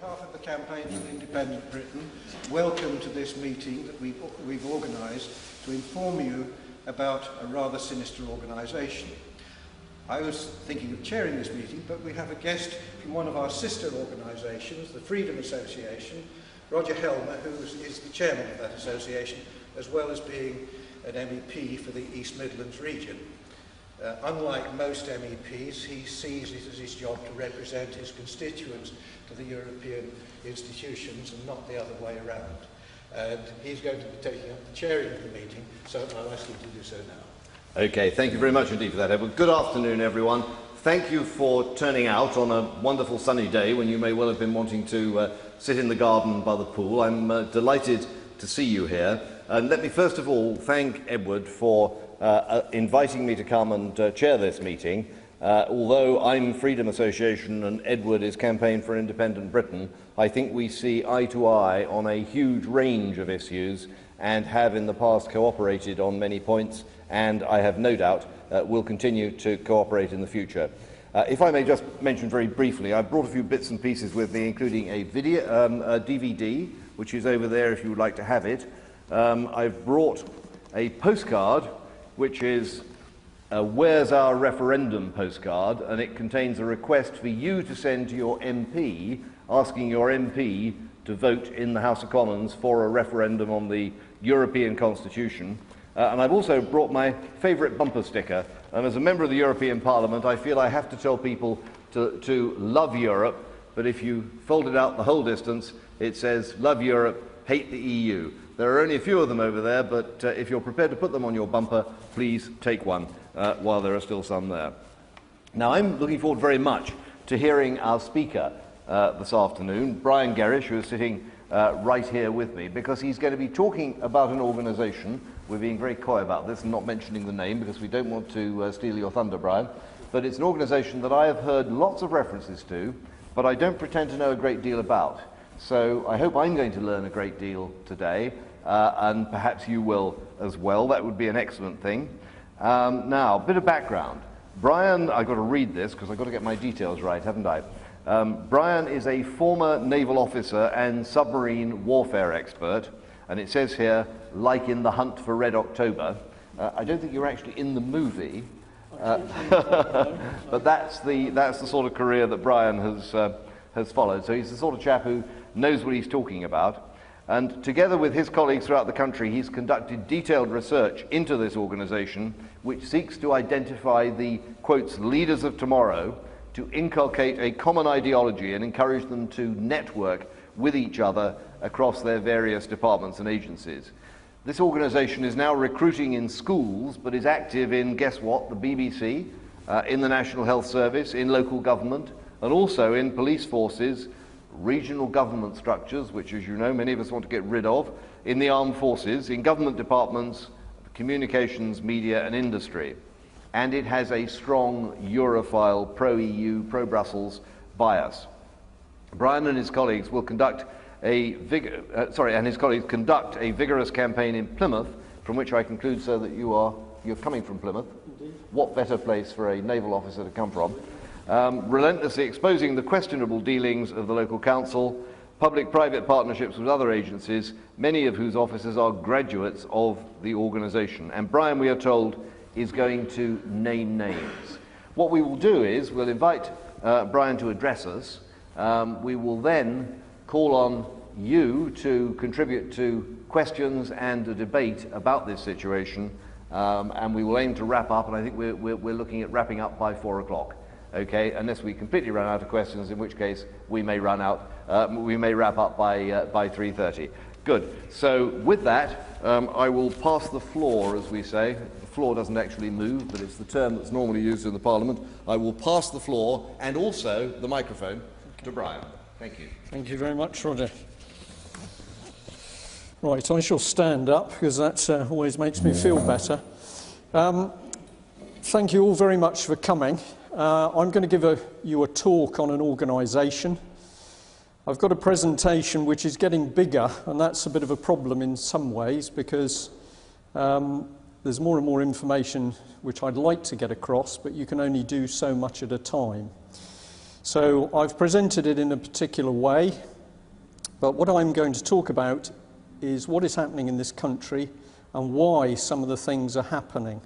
behalf of the Campaign for Independent Britain, welcome to this meeting that we've organised to inform you about a rather sinister organisation. I was thinking of chairing this meeting, but we have a guest from one of our sister organisations, the Freedom Association, Roger Helmer, who is the chairman of that association, as well as being an MEP for the East Midlands region. Unlike most MEPs, he sees it as his job to represent his constituents to the European institutions and not the other way around. And he's going to be taking up the chairing of the meeting, so I'll ask him to do so now. Okay, thank you very much indeed for that, Edward. Good afternoon, everyone. Thank you for turning out on a wonderful sunny day when you may well have been wanting to sit in the garden by the pool. I'm delighted to see you here. And let me first of all thank Edward for inviting me to come and chair this meeting. Although I'm Freedom Association and Edward is Campaign for Independent Britain, I think we see eye to eye on a huge range of issues and have in the past cooperated on many points, and I have no doubt will continue to cooperate in the future. If I may just mention very briefly, I've brought a few bits and pieces with me, including a video, a DVD, which is over there if you would like to have it. I've brought a postcard, which is Where's Our Referendum postcard, and it contains a request for you to send to your MP, asking your MP to vote in the House of Commons for a referendum on the European Constitution. And I've also brought my favourite bumper sticker, and as a member of the European Parliament I feel I have to tell people to love Europe, but if you fold it out the whole distance it says love Europe, hate the EU. There are only a few of them over there, but if you're prepared to put them on your bumper, please take one while there are still some there. Now, I'm looking forward very much to hearing our speaker this afternoon, Brian Gerrish, who is sitting right here with me, because he's going to be talking about an organisation. We're being very coy about this and not mentioning the name because we don't want to steal your thunder, Brian, but it's an organisation that I have heard lots of references to, but I don't pretend to know a great deal about. So I hope I'm going to learn a great deal today, and perhaps you will as well. That would be an excellent thing. Now, a bit of background. Brian, I've got to read this because I've got to get my details right, haven't I? Brian is a former naval officer and submarine warfare expert, and it says here, like in The Hunt for Red October. I don't think you're actually in the movie, but that's the sort of career that Brian has followed. So he's the sort of chap who knows what he's talking about. And together with his colleagues throughout the country, he's conducted detailed research into this organisation, which seeks to identify the, quotes, leaders of tomorrow, to inculcate a common ideology and encourage them to network with each other across their various departments and agencies. This organisation is now recruiting in schools, but is active in, guess what, the BBC, in the National Health Service, in local government, and also in police forces, regional government structures, which, as you know, many of us want to get rid of, in the armed forces, in government departments, communications, media and industry. And it has a strong Europhile, pro-EU, pro-Brussels bias. Brian and his colleagues will conduct vigorous campaign in Plymouth, from which I conclude, sir, that you're coming from Plymouth. Indeed. What better place for a naval officer to come from? Relentlessly exposing the questionable dealings of the local council, public-private partnerships with other agencies, many of whose officers are graduates of the organisation. And Brian, we are told, is going to name names. What we will do is we'll invite Brian to address us. We will then call on you to contribute to questions and a debate about this situation, and we will aim to wrap up, and I think we're looking at wrapping up by 4 o'clock. Okay, unless we completely run out of questions, in which case we may run out. We may wrap up by 3:30. Good. So with that, I will pass the floor, as we say. The floor doesn't actually move, but it's the term that's normally used in the Parliament. I will pass the floor and also the microphone to Brian. Thank you. Thank you very much, Roger. Right, I shall stand up because that always makes me feel better. Thank you all very much for coming. I'm going to give you a talk on an organisation. I've got a presentation which is getting bigger, and that's a bit of a problem in some ways because there's more and more information which I'd like to get across, but you can only do so much at a time. So I've presented it in a particular way. But what I'm going to talk about is what is happening in this country and why some of the things are happening.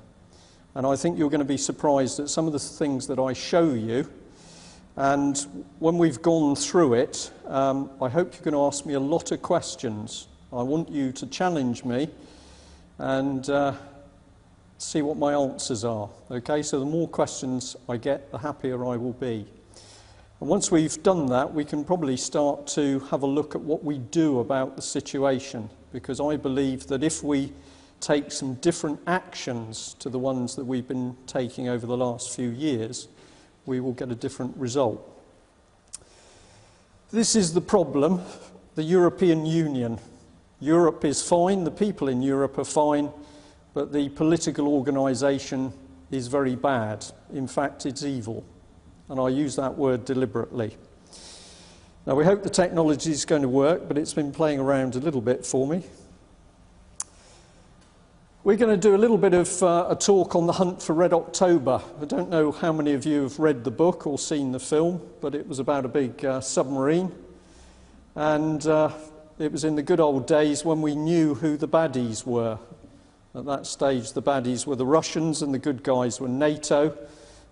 And I think you're going to be surprised at some of the things that I show you. And when we've gone through it, I hope you can ask me a lot of questions. I want you to challenge me and see what my answers are. Okay, so the more questions I get, the happier I will be. And once we've done that, we can probably start to have a look at what we do about the situation, because I believe that if we take some different actions to the ones that we've been taking over the last few years, we will get a different result. This is the problem, the European Union. Europe is fine, the people in Europe are fine, but the political organisation is very bad. In fact, it's evil. And I use that word deliberately. Now, we hope the technology is going to work, but it's been playing around a little bit for me. We're going to do a little bit of a talk on the hunt for Red October. I don't know how many of you have read the book or seen the film, but it was about a big submarine. And it was in the good old days when we knew who the baddies were. At that stage, the baddies were the Russians and the good guys were NATO,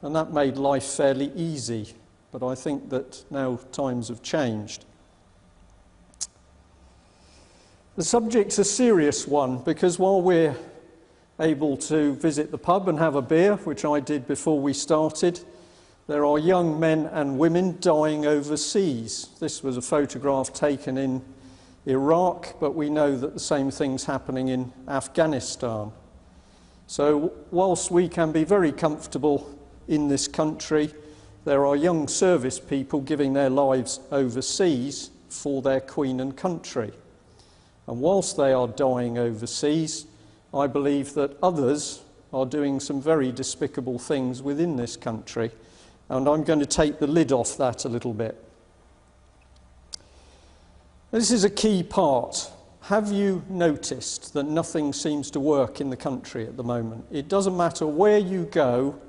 and that made life fairly easy. But I think that now times have changed. The subject's a serious one, because while we're able to visit the pub and have a beer, which I did before we started, there are young men and women dying overseas. This was a photograph taken in Iraq, but we know that the same thing's happening in Afghanistan. So whilst we can be very comfortable in this country, there are young service people giving their lives overseas for their Queen and country. And whilst they are dying overseas, I believe that others are doing some very despicable things within this country, and I'm going to take the lid off that a little bit. This is a key part. Have you noticed that nothing seems to work in the country at the moment? It doesn't matter where you go,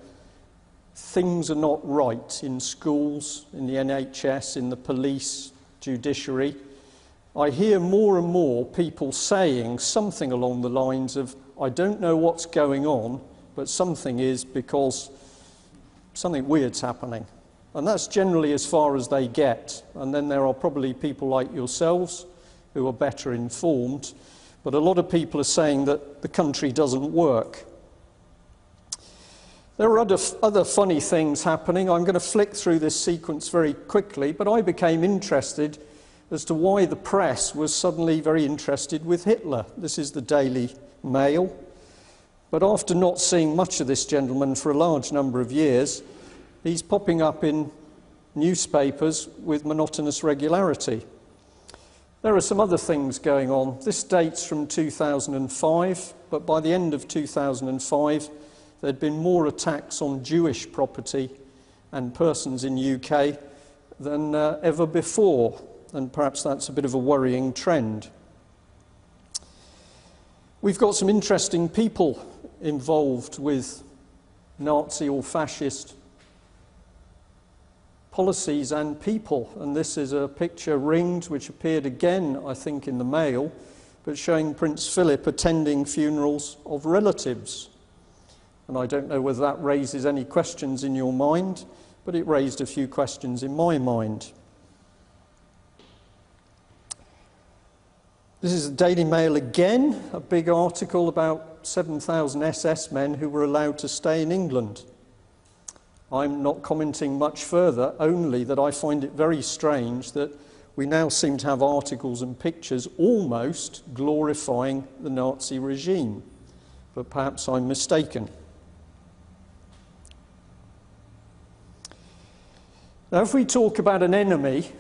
things are not right in schools, in the NHS, in the police, judiciary. I hear more and more people saying something along the lines of, I don't know what's going on, but something is because something weird's happening. And that's generally as far as they get. And then there are probably people like yourselves who are better informed. But a lot of people are saying that the country doesn't work. There are other funny things happening. I'm going to flick through this sequence very quickly, but I became interested as to why the press was suddenly very interested with Hitler. This is the Daily Mail. But after not seeing much of this gentleman for a large number of years, he's popping up in newspapers with monotonous regularity. There are some other things going on. This dates from 2005, but by the end of 2005, there'd been more attacks on Jewish property and persons in UK than ever before. And perhaps that's a bit of a worrying trend. We've got some interesting people involved with Nazi or fascist policies and people. And this is a picture ringed, which appeared again, I think, in the Mail, but showing Prince Philip attending funerals of relatives. And I don't know whether that raises any questions in your mind, but it raised a few questions in my mind. This is the Daily Mail again, a big article about 7,000 SS men who were allowed to stay in England. I'm not commenting much further, only that I find it very strange that we now seem to have articles and pictures almost glorifying the Nazi regime. But perhaps I'm mistaken. Now, if we talk about an enemy,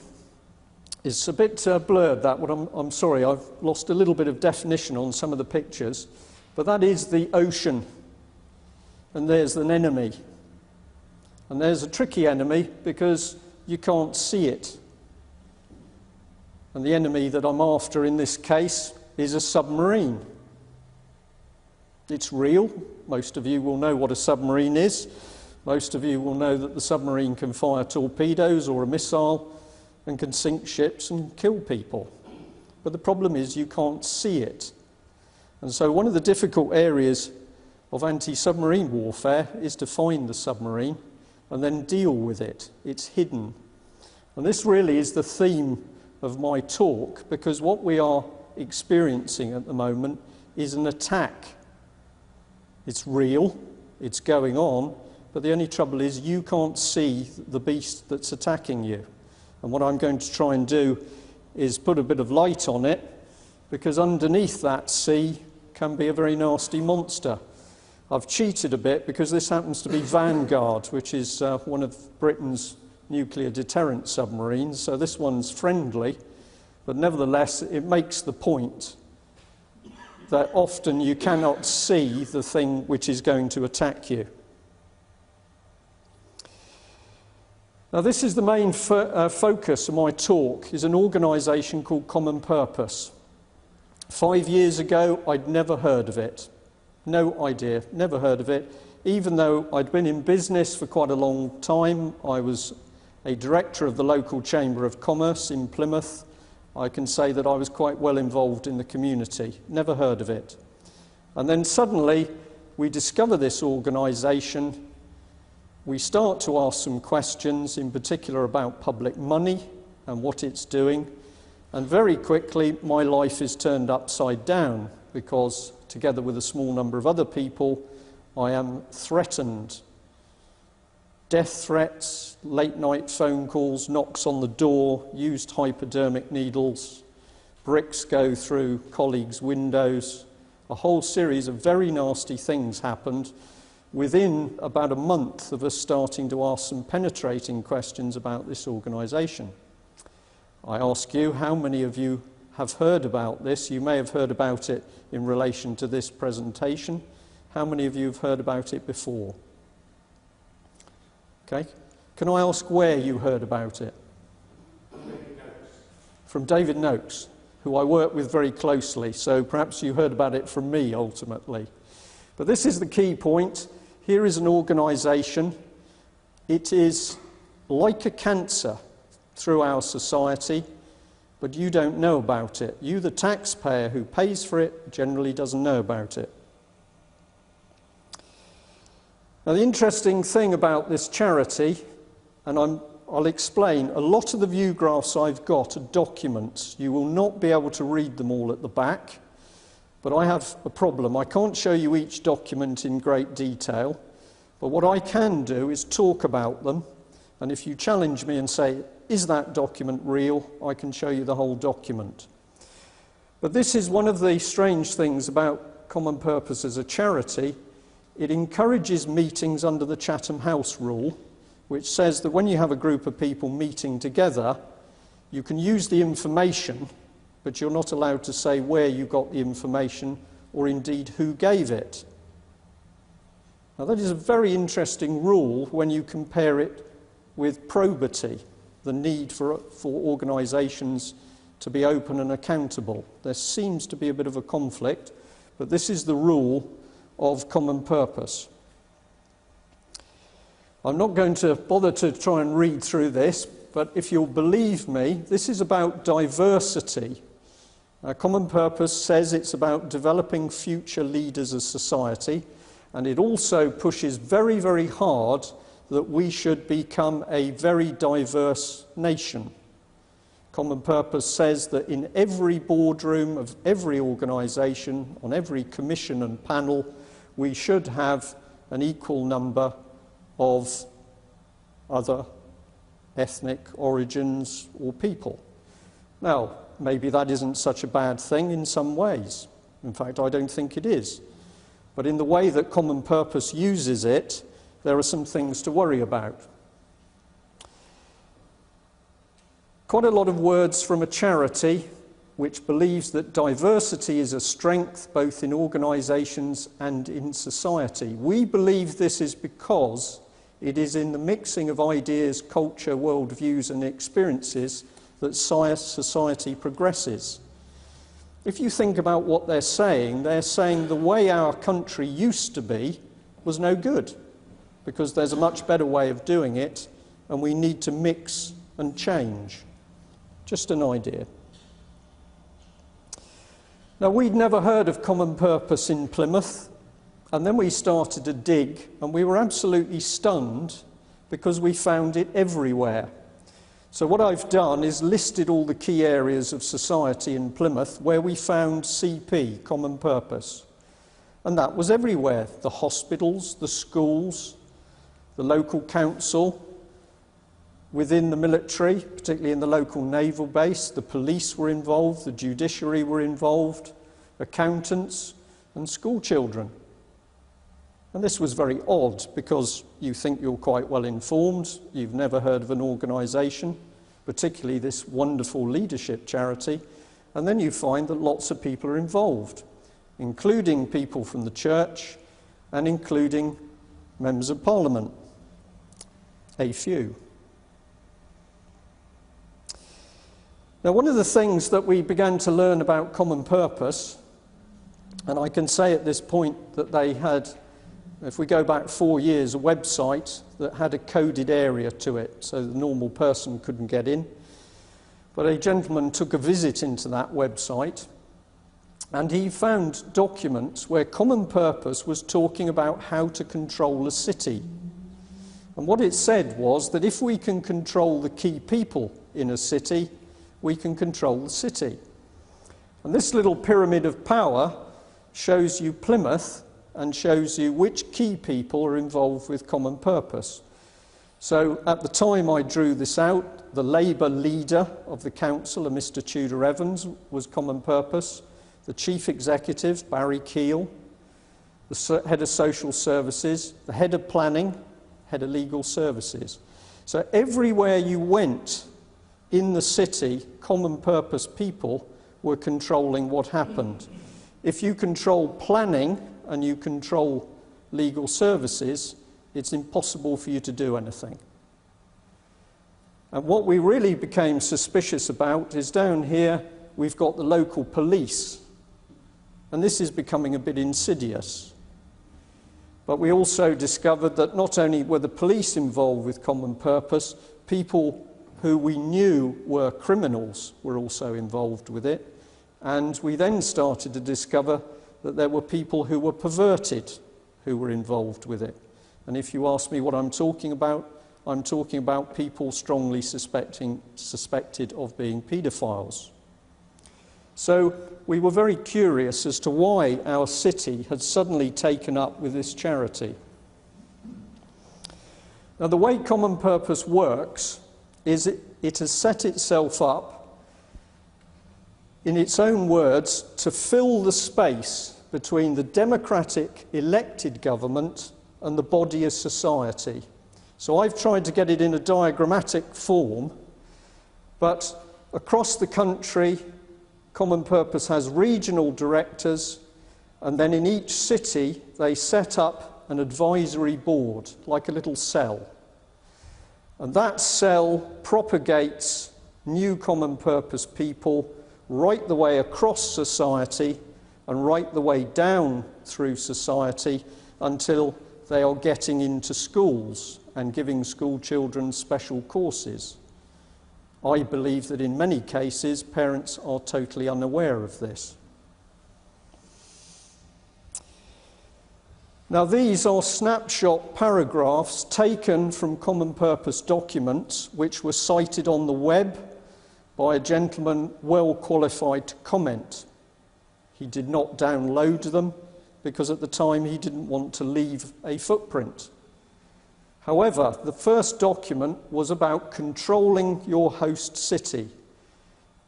it's a bit blurred, that one. I'm sorry, I've lost a little bit of definition on some of the pictures, but that is the ocean, and there's an enemy. And there's a tricky enemy because you can't see it. And the enemy that I'm after in this case is a submarine. It's real. Most of you will know what a submarine is. Most of you will know that the submarine can fire torpedoes or a missile and can sink ships and kill people. but the problem is you can't see it. And so one of the difficult areas of anti-submarine warfare is to find the submarine and then deal with it. It's hidden. And this really is the theme of my talk, because what we are experiencing at the moment is an attack. It's real, it's going on, but the only trouble is you can't see the beast that's attacking you. And what I'm going to try and do is put a bit of light on it, because underneath that sea can be a very nasty monster. I've cheated a bit because this happens to be Vanguard, which is one of Britain's nuclear deterrent submarines. So this one's friendly, but nevertheless it makes the point that often you cannot see the thing which is going to attack you. Now this is the main focus of my talk, is an organisation called Common Purpose. 5 years ago I'd never heard of it. No idea, never heard of it. Even though I'd been in business for quite a long time, I was a director of the local Chamber of Commerce in Plymouth. I can say that I was quite well involved in the community. Never heard of it. And then suddenly we discover this organisation. We start to ask some questions, in particular about public money and what it's doing. And very quickly my life is turned upside down, because together with a small number of other people, I am threatened. Death threats, late night phone calls, knocks on the door, used hypodermic needles, bricks go through colleagues' windows. A whole series of very nasty things happened within about a month of us starting to ask some penetrating questions about this organisation. I ask you, how many of you have heard about this? You may have heard about it in relation to this presentation. How many of you have heard about it before? Okay. Can I ask where you heard about it? From David Noakes, who I work with very closely, so perhaps you heard about it from me ultimately. But this is the key point. Here is an organisation. It is like a cancer through our society, but you don't know about it. You, the taxpayer who pays for it, generally doesn't know about it. Now, the interesting thing about this charity, and I'll explain, a lot of the view graphs I've got are documents. You will not be able to read them all at the back, but I have a problem. I can't show you each document in great detail, but what I can do is talk about them, and if you challenge me and say, is that document real? I can show you the whole document. But this is one of the strange things about Common Purpose as a charity. It encourages meetings under the Chatham House rule, which says that when you have a group of people meeting together, you can use the information, but you're not allowed to say where you got the information or indeed who gave it. Now that is a very interesting rule when you compare it with probity, the need for organisations to be open and accountable. There seems to be a bit of a conflict, but this is the rule of Common Purpose. I'm not going to bother to try and read through this, but if you'll believe me, this is about diversity. Common Purpose says it's about developing future leaders of society, and it also pushes very, very hard that we should become a very diverse nation. Common Purpose says that in every boardroom of every organisation, on every commission and panel, we should have an equal number of other ethnic origins or people. Now, maybe that isn't such a bad thing in some ways. In fact, I don't think it is. But in the way that Common Purpose uses it, there are some things to worry about. Quite a lot of words from a charity which believes that diversity is a strength both in organisations and in society. We believe this is because it is in the mixing of ideas, culture, worldviews and experiences that society progresses. If you think about what they're saying the way our country used to be was no good, because there's a much better way of doing it, and we need to mix and change. Just an idea. Now, we'd never heard of common purpose in Plymouth, and then we started to dig, and we were absolutely stunned because we found it everywhere. So what I've done is listed all the key areas of society in Plymouth where we found CP, common purpose. And that was everywhere. The hospitals, the schools, the local council, within the military, particularly in the local naval base, the police were involved, the judiciary were involved, accountants and school children. And this was very odd because you think you're quite well informed, you've never heard of an organisation, particularly this wonderful leadership charity, and then you find that lots of people are involved, including people from the church and including members of parliament, a few. Now, one of the things that we began to learn about common purpose, and I can say at this point that they had, if we go back 4 years, a website that had a coded area to it, so the normal person couldn't get in. But a gentleman took a visit into that website, and he found documents where common purpose was talking about how to control a city. And what it said was that if we can control the key people in a city, we can control the city. And this little pyramid of power shows you Plymouth and shows you which key people are involved with common purpose. So at the time I drew this out, the Labour leader of the council, a Mr. Tudor Evans, was common purpose. The chief executive, Barry Keel, the head of social services, the head of planning, head of legal services. So everywhere you went in the city, common purpose people were controlling what happened. If you control planning and you control legal services, it's impossible for you to do anything. And what we really became suspicious about is down here we've got the local police, and this is becoming a bit insidious. But we also discovered that not only were the police involved with common purpose, people who we knew were criminals were also involved with it, and we then started to discover that there were people who were perverted who were involved with it. And if you ask me what I'm talking about people strongly suspected of being paedophiles. So we were very curious as to why our city had suddenly taken up with this charity. Now, the way common purpose works is it has set itself up, in its own words, to fill the space between the democratic elected government and the body of society. So I've tried to get it in a diagrammatic form, but across the country, common purpose has regional directors, and then in each city they set up an advisory board, like a little cell. And that cell propagates new common purpose people right the way across society and right the way down through society until they are getting into schools and giving school children special courses. I believe that in many cases parents are totally unaware of this. Now, these are snapshot paragraphs taken from common purpose documents which were cited on the web by a gentleman well qualified to comment. He did not download them because at the time he didn't want to leave a footprint. However, the first document was about controlling your host city.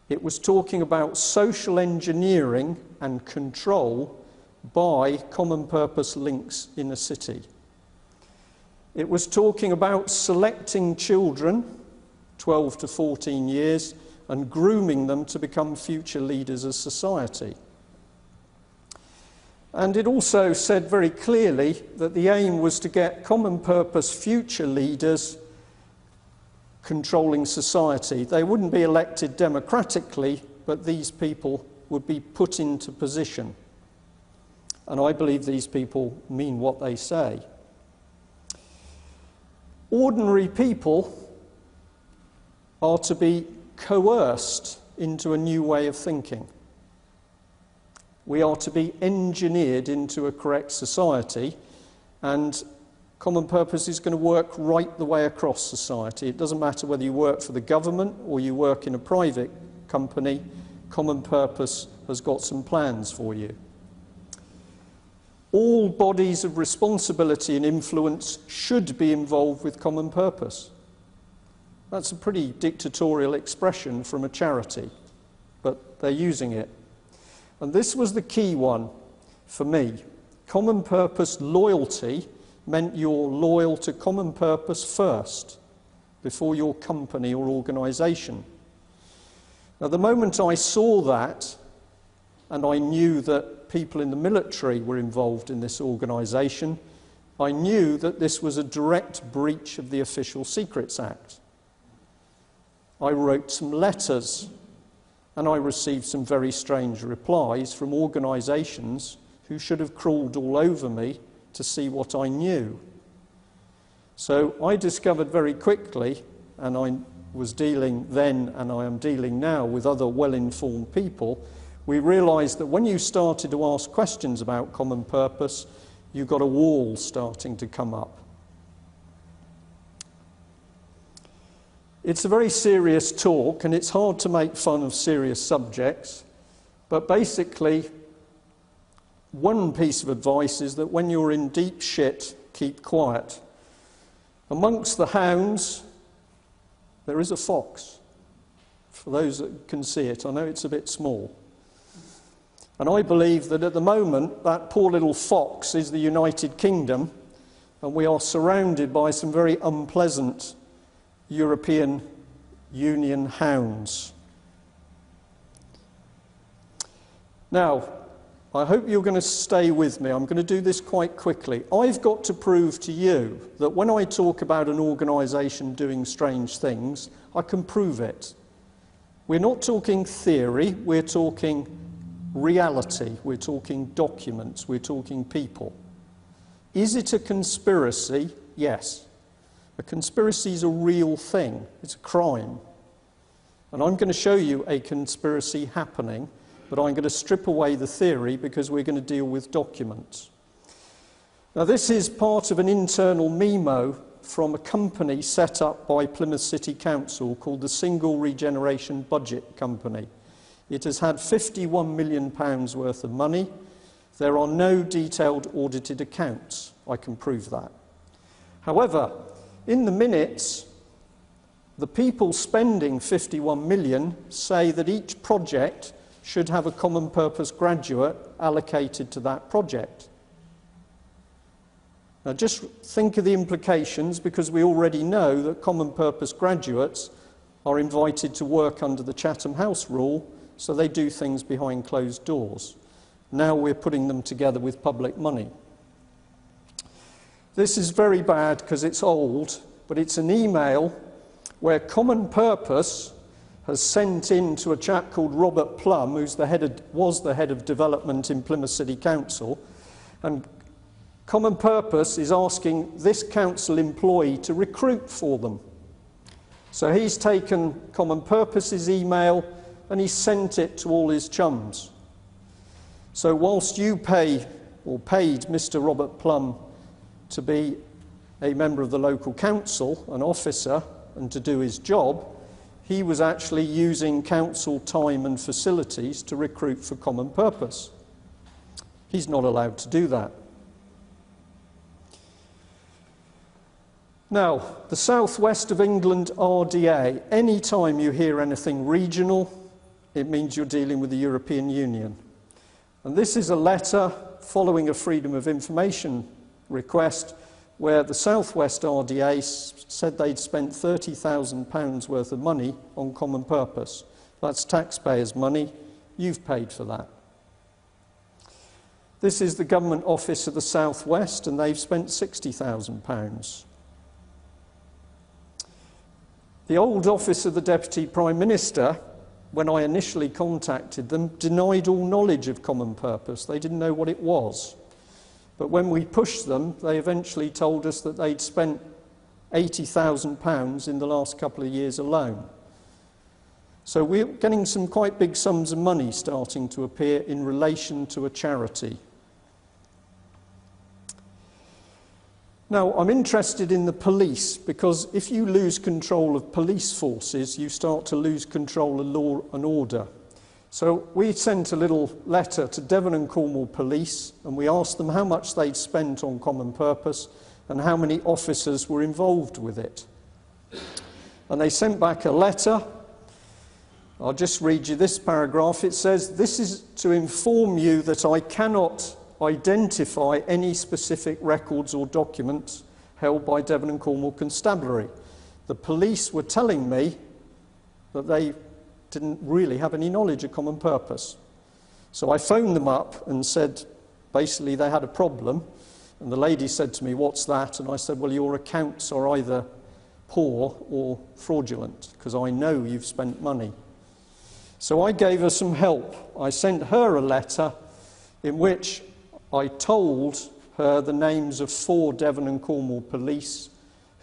It was talking about social engineering and control by common purpose links in a city. It was talking about selecting children, 12 to 14 years, and grooming them to become future leaders of society. And it also said very clearly that the aim was to get common purpose future leaders controlling society. They wouldn't be elected democratically, but these people would be put into position. And I believe these people mean what they say. Ordinary people are to be coerced into a new way of thinking. We are to be engineered into a correct society, and common purpose is going to work right the way across society. It doesn't matter whether you work for the government or you work in a private company, common purpose has got some plans for you. All bodies of responsibility and influence should be involved with common purpose. That's a pretty dictatorial expression from a charity, but they're using it. And this was the key one for me. Common purpose loyalty meant you're loyal to common purpose first, before your company or organisation. Now, the moment I saw that, and I knew that people in the military were involved in this organisation, I knew that this was a direct breach of the Official Secrets Act. I wrote some letters, and I received some very strange replies from organisations who should have crawled all over me to see what I knew. So I discovered very quickly, and I was dealing then and I am dealing now with other well-informed people, we realised that when you started to ask questions about common purpose, you got a wall starting to come up. It's a very serious talk, and it's hard to make fun of serious subjects, but basically, one piece of advice is that when you're in deep shit, keep quiet. Amongst the hounds, there is a fox. For those that can see it, I know it's a bit small. And I believe that at the moment, that poor little fox is the United Kingdom, and we are surrounded by some very unpleasant European Union hounds. Now, I hope you're going to stay with me. I'm going to do this quite quickly. I've got to prove to you that when I talk about an organisation doing strange things, I can prove it. We're not talking theory, we're talking reality, we're talking documents, we're talking people. Is it a conspiracy? Yes. A conspiracy is a real thing. It's a crime. And I'm going to show you a conspiracy happening, but I'm going to strip away the theory because we're going to deal with documents. Now, this is part of an internal memo from a company set up by Plymouth City Council called the Single Regeneration Budget Company. It has had £51 million worth of money. There are no detailed audited accounts. I can prove that. However, in the minutes, the people spending 51 million say that each project should have a common purpose graduate allocated to that project. Now just think of the implications, because we already know that common purpose graduates are invited to work under the Chatham House rule, so they do things behind closed doors. Now we're putting them together with public money. This is very bad because it's old, but it's an email where Common Purpose has sent in to a chap called Robert Plum, who's was the head of development in Plymouth City Council, and Common Purpose is asking this council employee to recruit for them. So he's taken Common Purpose's email and he's sent it to all his chums. So whilst you paid Mr. Robert Plum to be a member of the local council, an officer, and to do his job, he was actually using council time and facilities to recruit for Common Purpose. He's not allowed to do that. Now, the South West of England RDA, any time you hear anything regional, it means you're dealing with the European Union. And this is a letter following a Freedom of Information request where the South West RDA said they'd spent £30,000 worth of money on Common Purpose. That's taxpayers' money. You've paid for that. This is the Government Office of the South West, and they've spent £60,000. The old Office of the Deputy Prime Minister, when I initially contacted them, denied all knowledge of Common Purpose. They didn't know what it was. But when we pushed them, they eventually told us that they'd spent £80,000 in the last couple of years alone. So we're getting some quite big sums of money starting to appear in relation to a charity. Now, I'm interested in the police, because if you lose control of police forces, you start to lose control of law and order. So we sent a little letter to Devon and Cornwall Police, and we asked them how much they'd spent on Common Purpose and how many officers were involved with it. And they sent back a letter. I'll just read you this paragraph. It says, "This is to inform you that I cannot identify any specific records or documents held by Devon and Cornwall Constabulary. The police were telling me that they didn't really have any knowledge of Common Purpose. So I phoned them up and said, basically they had a problem, and the lady said to me, 'What's that?' And I said, 'Well, your accounts are either poor or fraudulent, because I know you've spent money.' So I gave her some help. I sent her a letter in which I told her the names of 4 Devon and Cornwall police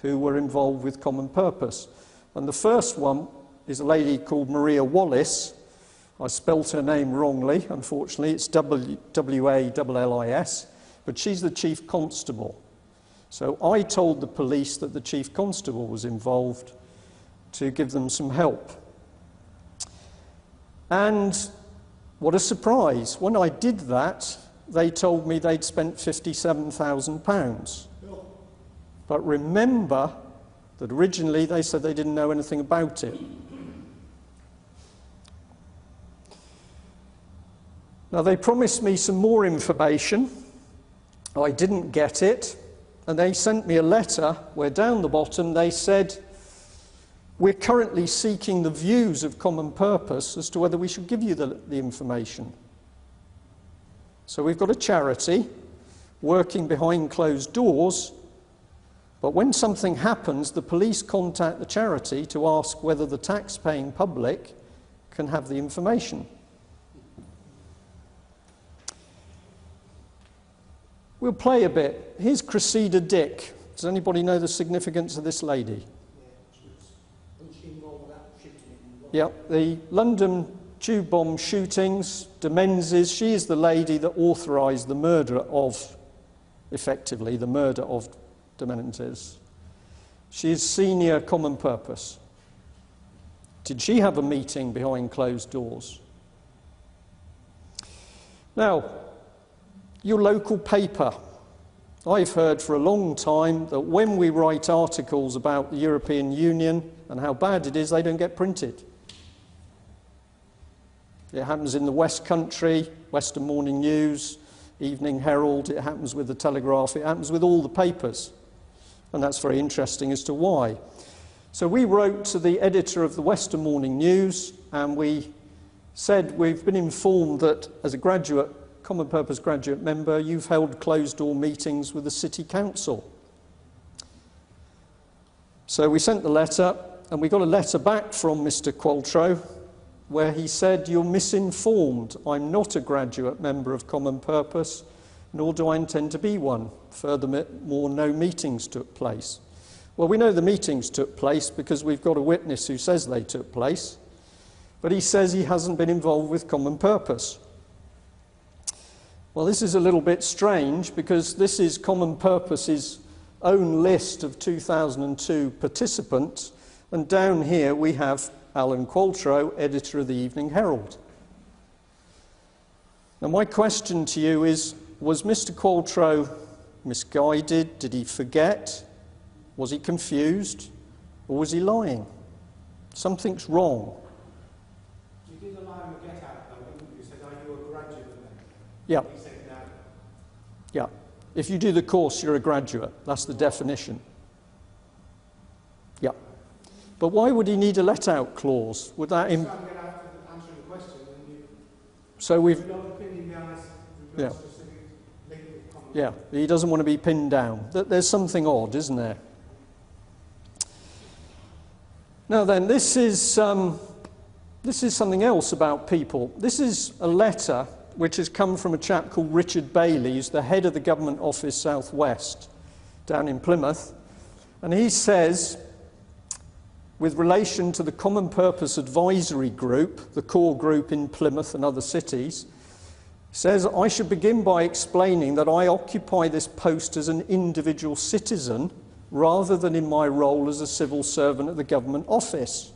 who were involved with Common Purpose. And the first one is a lady called Maria Wallace. I spelt her name wrongly, unfortunately. It's W-A-L-L-I-S, but she's the chief constable. So I told the police that the chief constable was involved to give them some help. And what a surprise. When I did that, they told me they'd spent £57,000. But remember that originally they said they didn't know anything about it. Now, they promised me some more information. I didn't get it. And they sent me a letter where down the bottom they said, "We're currently seeking the views of Common Purpose as to whether we should give you the information." So we've got a charity working behind closed doors, but when something happens, the police contact the charity to ask whether the tax-paying public can have the information. We'll play a bit. Here's Cressida Dick. Does anybody know the significance of this lady? Yeah, the London tube bomb shootings, de Menzies, she is the lady that authorised the murder of, effectively, the murder of de Menzies. She is senior Common Purpose. Did she have a meeting behind closed doors? Now, your local paper. I've heard for a long time that when we write articles about the European Union and how bad it is, they don't get printed. It happens in the West Country, Western Morning News, Evening Herald, it happens with the Telegraph, it happens with all the papers. And that's very interesting as to why. So we wrote to the editor of the Western Morning News, and we said, we've been informed that as a graduate, Common Purpose graduate member, you've held closed-door meetings with the City Council. So we sent the letter, and we got a letter back from Mr. Qualtrough, where he said, "You're misinformed. I'm not a graduate member of Common Purpose, nor do I intend to be one. Furthermore, no meetings took place." Well, we know the meetings took place because we've got a witness who says they took place, but he says he hasn't been involved with Common Purpose. Well, this is a little bit strange because this is Common Purpose's own list of 2002 participants, and down here we have Alan Qualtrough, editor of the Evening Herald. Now, my question to you is, was Mr. Qualtrough misguided? Did he forget? Was he confused? Or was he lying? Something's wrong. You did allow him a get out, though, didn't you? You said, "Are you a graduate then?" Yeah. He said no. Yeah. If you do the course, you're a graduate. That's the definition. Yeah. But why would he need a let-out clause? Would that... So I'm going to have to answer the question, and you... So we've... We're not pinning down as we've Yeah. got a specific link with Common Yeah, he doesn't want to be pinned down. There's something odd, isn't there? Now then, this is something else about people. This is a letter which has come from a chap called Richard Bailey, who's the head of the Government Office South West down in Plymouth. And he says, with relation to the Common Purpose Advisory Group, the core group in Plymouth and other cities, says, I should begin by explaining that I occupy this post as an individual citizen rather than in my role as a civil servant at the government office.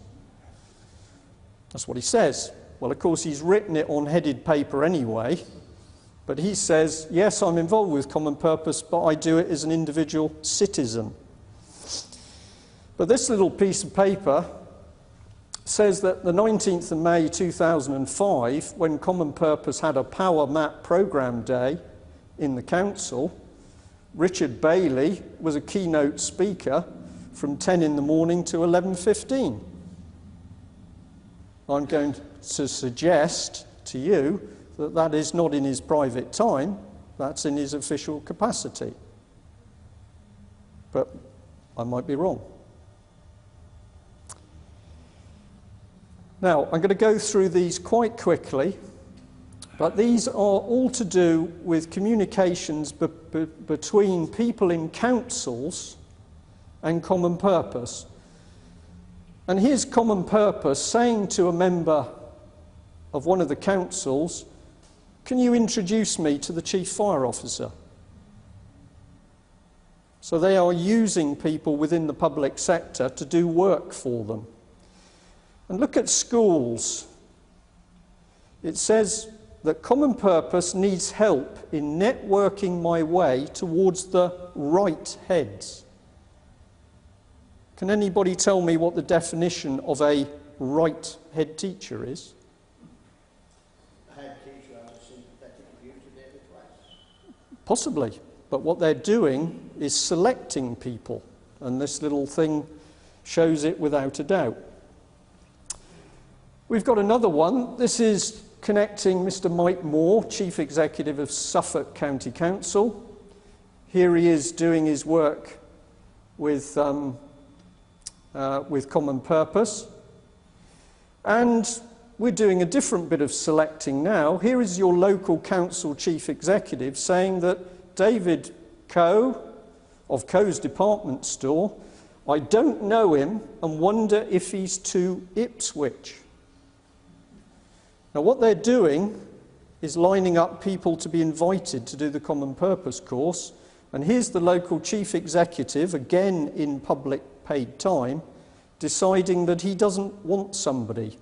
That's what he says. Well, of course, he's written it on headed paper anyway, but he says, yes, I'm involved with Common Purpose, but I do it as an individual citizen. But this little piece of paper says that the 19th of May 2005, when Common Purpose had a Power Map programme day in the council, Richard Bailey was a keynote speaker from 10 in the morning to 11:15. I'm going to suggest to you that that is not in his private time, that's in his official capacity. But I might be wrong. Now, I'm going to go through these quite quickly, but these are all to do with communications between people in councils and Common Purpose. And here's Common Purpose saying to a member of one of the councils, can you introduce me to the Chief Fire Officer? So they are using people within the public sector to do work for them. And look at schools. It says that Common Purpose needs help in networking my way towards the right heads. Can anybody tell me what the definition of a right head teacher is? A head teacher has a sympathetic view to their class. Possibly, but what they're doing is selecting people, and this little thing shows it without a doubt. We've got another one. This is connecting Mr. Mike Moore, Chief Executive of Suffolk County Council. Here he is doing his work with Common Purpose. And we're doing a different bit of selecting now. Here is your local council chief executive saying that David Coe of Coe's Department Store, I don't know him and wonder if he's to Ipswich. Now, what they're doing is lining up people to be invited to do the Common Purpose course. And here's the local chief executive, again in public paid time, deciding that he doesn't want somebody.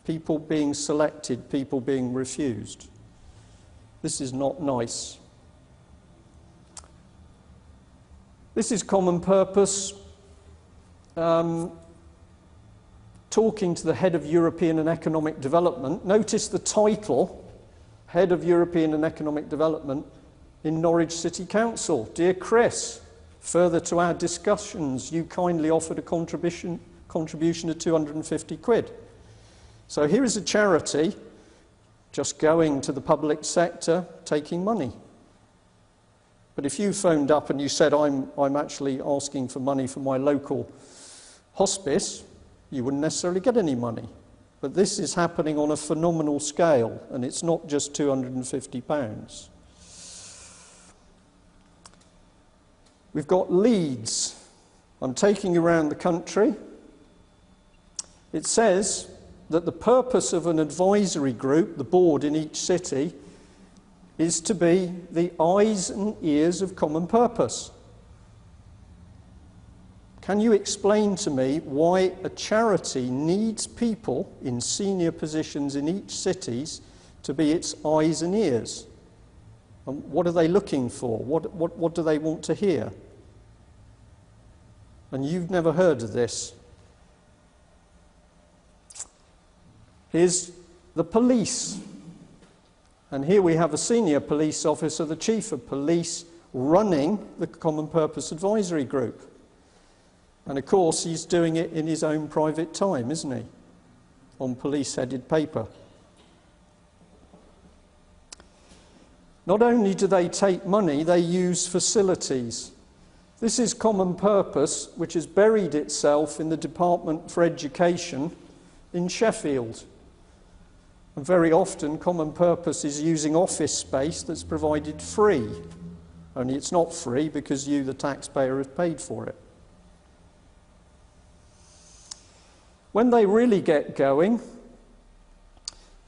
People being selected, people being refused. This is not nice. This is Common Purpose talking to the head of European and Economic Development. Notice the title, Head of European and Economic Development in Norwich City Council. Dear Chris, further to our discussions, you kindly offered a contribution of 250 quid. So here is a charity just going to the public sector, taking money. But if you phoned up and you said, I'm actually asking for money for my local hospice, you wouldn't necessarily get any money. But this is happening on a phenomenal scale, and it's not just £250. We've got leads. I'm taking you around the country. It says that the purpose of an advisory group, the board in each city, is to be the eyes and ears of Common Purpose. Can you explain to me why a charity needs people in senior positions in each city to be its eyes and ears? And what are they looking for? What do they want to hear? And you've never heard of this. Here's the police. And here we have a senior police officer, the chief of police, running the Common Purpose Advisory Group. And of course, he's doing it in his own private time, isn't he? On police-headed paper. Not only do they take money, they use facilities. This is Common Purpose, which has buried itself in the Department for Education in Sheffield. And very often, Common Purpose is using office space that's provided free. Only it's not free because you, the taxpayer, have paid for it. When they really get going,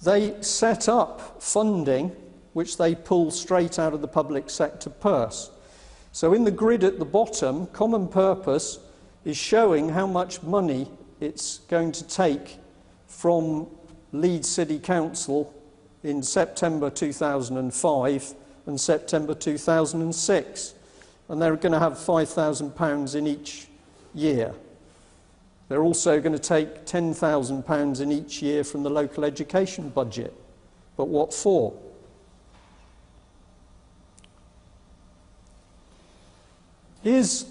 they set up funding which they pull straight out of the public sector purse. So in the grid at the bottom, Common Purpose is showing how much money it's going to take from Leeds City Council in September 2005 and September 2006. And they're going to have £5,000 in each year. They're also going to take £10,000 in each year from the local education budget. But what for? Here's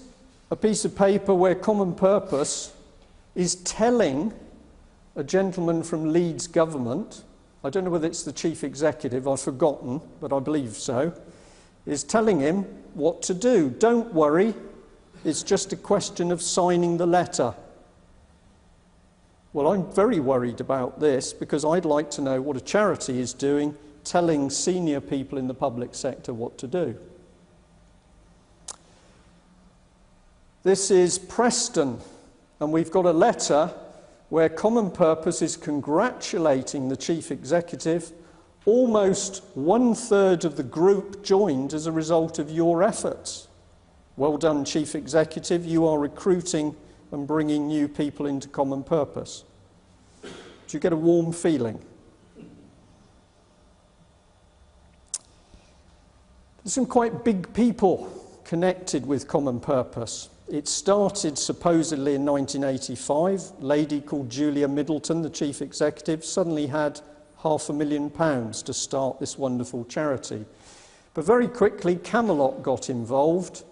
a piece of paper where Common Purpose is telling a gentleman from Leeds government, I don't know whether it's the chief executive, I've forgotten, but I believe so, is telling him what to do. Don't worry, it's just a question of signing the letter. Well, I'm very worried about this because I'd like to know what a charity is doing, telling senior people in the public sector what to do. This is Preston, and we've got a letter where Common Purpose is congratulating the chief executive. Almost 1/3 of the group joined as a result of your efforts. Well done, chief executive. You are recruiting and bringing new people into Common Purpose. Do you get a warm feeling? There's some quite big people connected with Common Purpose. It started supposedly in 1985. A lady called Julia Middleton, the chief executive, suddenly had £500,000 to start this wonderful charity. But very quickly, Camelot got involved,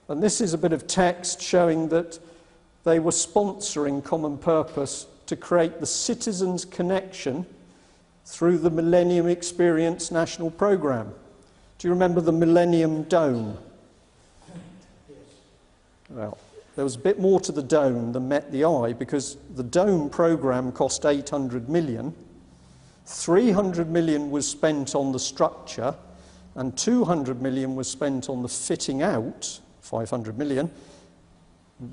and this is a bit of text showing that they were sponsoring Common Purpose to create the Citizens Connection through the Millennium Experience National Programme. Do you remember the Millennium Dome? Well, there was a bit more to the dome than met the eye, because the dome programme cost 800 million. 300 million was spent on the structure, and 200 million was spent on the fitting out, 500 million.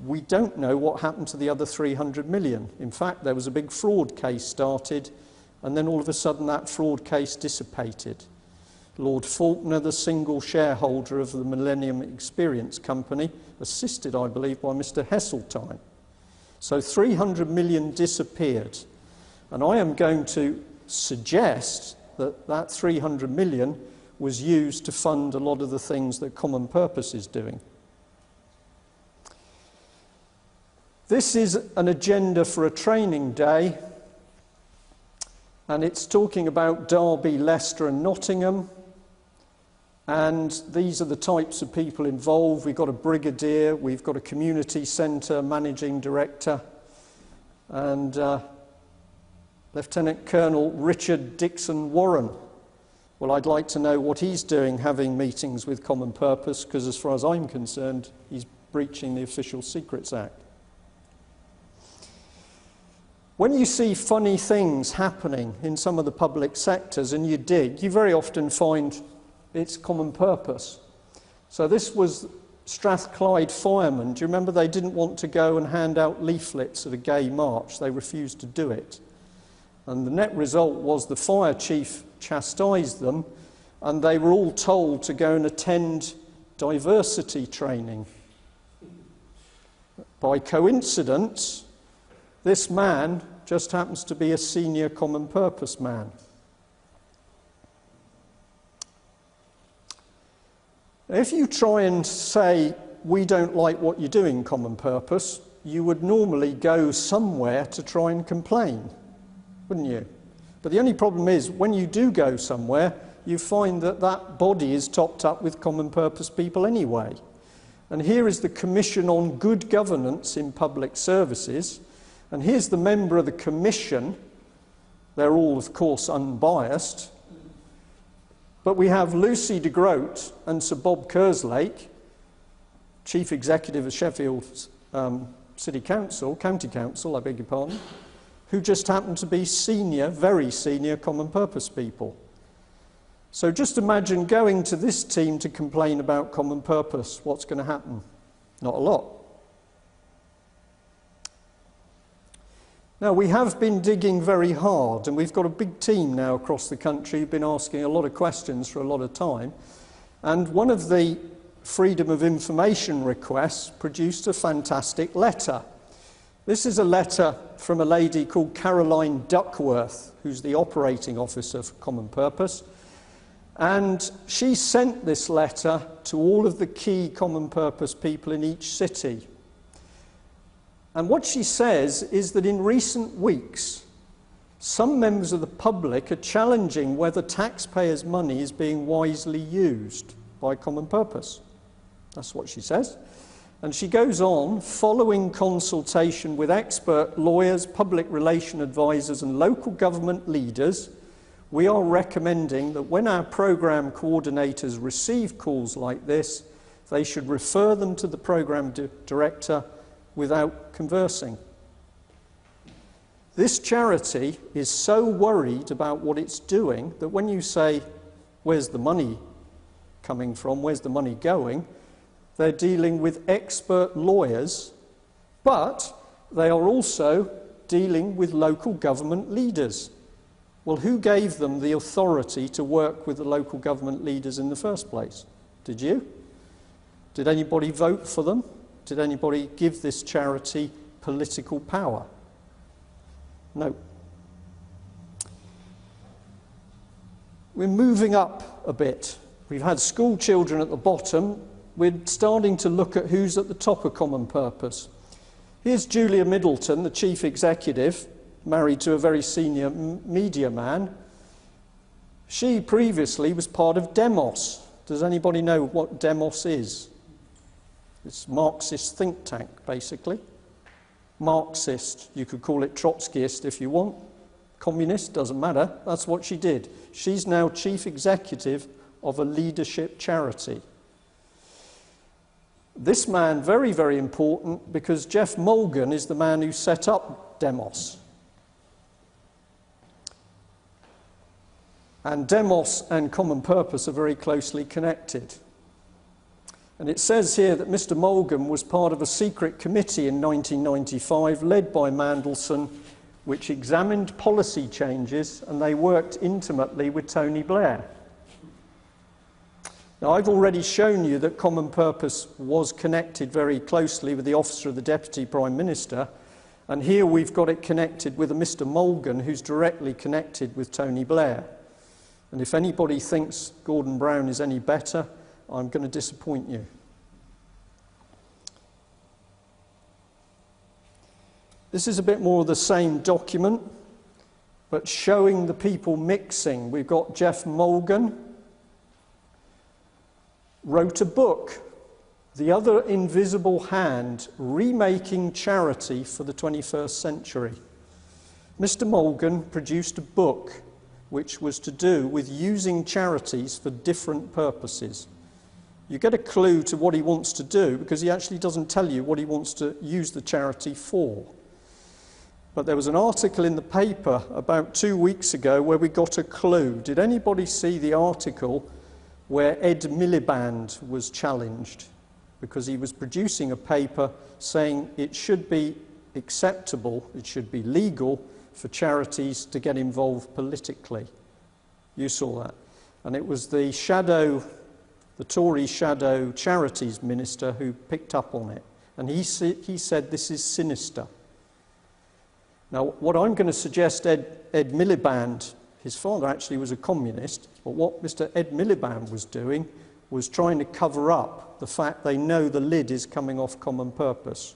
We don't know what happened to the other 300 million. In fact, there was a big fraud case started, and then all of a sudden that fraud case dissipated. Lord Faulkner, the single shareholder of the Millennium Experience Company, assisted, I believe, by Mr. Heseltine. So 300 million disappeared. And I am going to suggest that that 300 million was used to fund a lot of the things that Common Purpose is doing. This is an agenda for a training day, and it's talking about Derby, Leicester and Nottingham. And these are the types of people involved. We've got a brigadier, we've got a community centre managing director, and Lieutenant Colonel Richard Dixon Warren. Well, I'd like to know what he's doing having meetings with Common Purpose, because as far as I'm concerned, he's breaching the Official Secrets Act. When you see funny things happening in some of the public sectors and you dig, you very often find it's Common Purpose. So this was Strathclyde firemen. Do you remember they didn't want to go and hand out leaflets at a gay march? They refused to do it. And the net result was the fire chief chastised them, and they were all told to go and attend diversity training. By coincidence, this man just happens to be a senior Common Purpose man. If you try and say, we don't like what you're doing, Common Purpose, you would normally go somewhere to try and complain, wouldn't you? But the only problem is, when you do go somewhere, you find that that body is topped up with Common Purpose people anyway. And here is the Commission on Good Governance in Public Services, and here's the member of the commission. They're all, of course, unbiased. But we have Lucy de Groot and Sir Bob Kerslake, Chief Executive of Sheffield City Council, County Council, I beg your pardon, who just happen to be senior, very senior Common Purpose people. So just imagine going to this team to complain about Common Purpose. What's going to happen? Not a lot. Now, we have been digging very hard, and we've got a big team now across the country who've been asking a lot of questions for a lot of time. And one of the Freedom of Information requests produced a fantastic letter. This is a letter from a lady called Caroline Duckworth, who's the operating officer for Common Purpose. And she sent this letter to all of the key Common Purpose people in each city. And what she says is that in recent weeks, some members of the public are challenging whether taxpayers' money is being wisely used by Common Purpose. That's what she says. And she goes on, following consultation with expert lawyers, public relation advisors and local government leaders, we are recommending that when our programme coordinators receive calls like this, they should refer them to the programme director without conversing. This charity is so worried about what it's doing that when you say, where's the money coming from, where's the money going, they're dealing with expert lawyers, but they are also dealing with local government leaders. Well, who gave them the authority to work with the local government leaders in the first place? Did you? Did anybody vote for them? Did anybody give this charity political power? No. We're moving up a bit. We've had school children at the bottom. We're starting to look at who's at the top of Common Purpose. Here's Julia Middleton, the chief executive, married to a very senior media man. She previously was part of Demos. Does anybody know what Demos is? It's a Marxist think tank, basically. Marxist, you could call it Trotskyist if you want. Communist, doesn't matter. That's what she did. She's now chief executive of a leadership charity. This man, very, very important, because Jeff Mulgan is the man who set up Demos. And Demos and Common Purpose are very closely connected. And it says here that Mr. Mulgan was part of a secret committee in 1995, led by Mandelson, which examined policy changes, and they worked intimately with Tony Blair. Now, I've already shown you that Common Purpose was connected very closely with the Office of the Deputy Prime Minister, and here we've got it connected with a Mr. Mulgan who's directly connected with Tony Blair. And if anybody thinks Gordon Brown is any better, I'm going to disappoint you. This is a bit more of the same document, but showing the people mixing. We've got Jeff Mulgan, wrote a book, The Other Invisible Hand, Remaking Charity for the 21st Century. Mr. Mulgan produced a book which was to do with using charities for different purposes. You get a clue to what he wants to do because he actually doesn't tell you what he wants to use the charity for. But there was an article in the paper about 2 weeks ago where we got a clue. Did anybody see the article where Ed Miliband was challenged because he was producing a paper saying it should be acceptable, it should be legal for charities to get involved politically? You saw that. And it was the Tory shadow charities minister who picked up on it. And he said this is sinister. Now, what I'm going to suggest Ed Miliband, his father actually was a communist, but what Mr. Ed Miliband was doing was trying to cover up the fact they know the lid is coming off Common Purpose.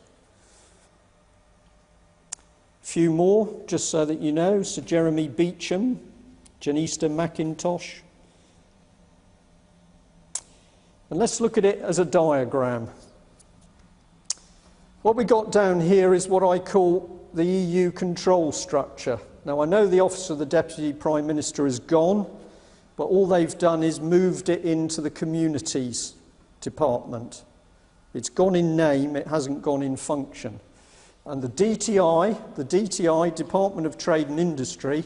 A few more, just so that you know. Sir Jeremy Beecham, Janista McIntosh. And let's look at it as a diagram. What we got down here is what I call the EU control structure. Now, I know the Office of the Deputy Prime Minister is gone, but all they've done is moved it into the Communities Department. It's gone in name, it hasn't gone in function. And the DTI, Department of Trade and Industry,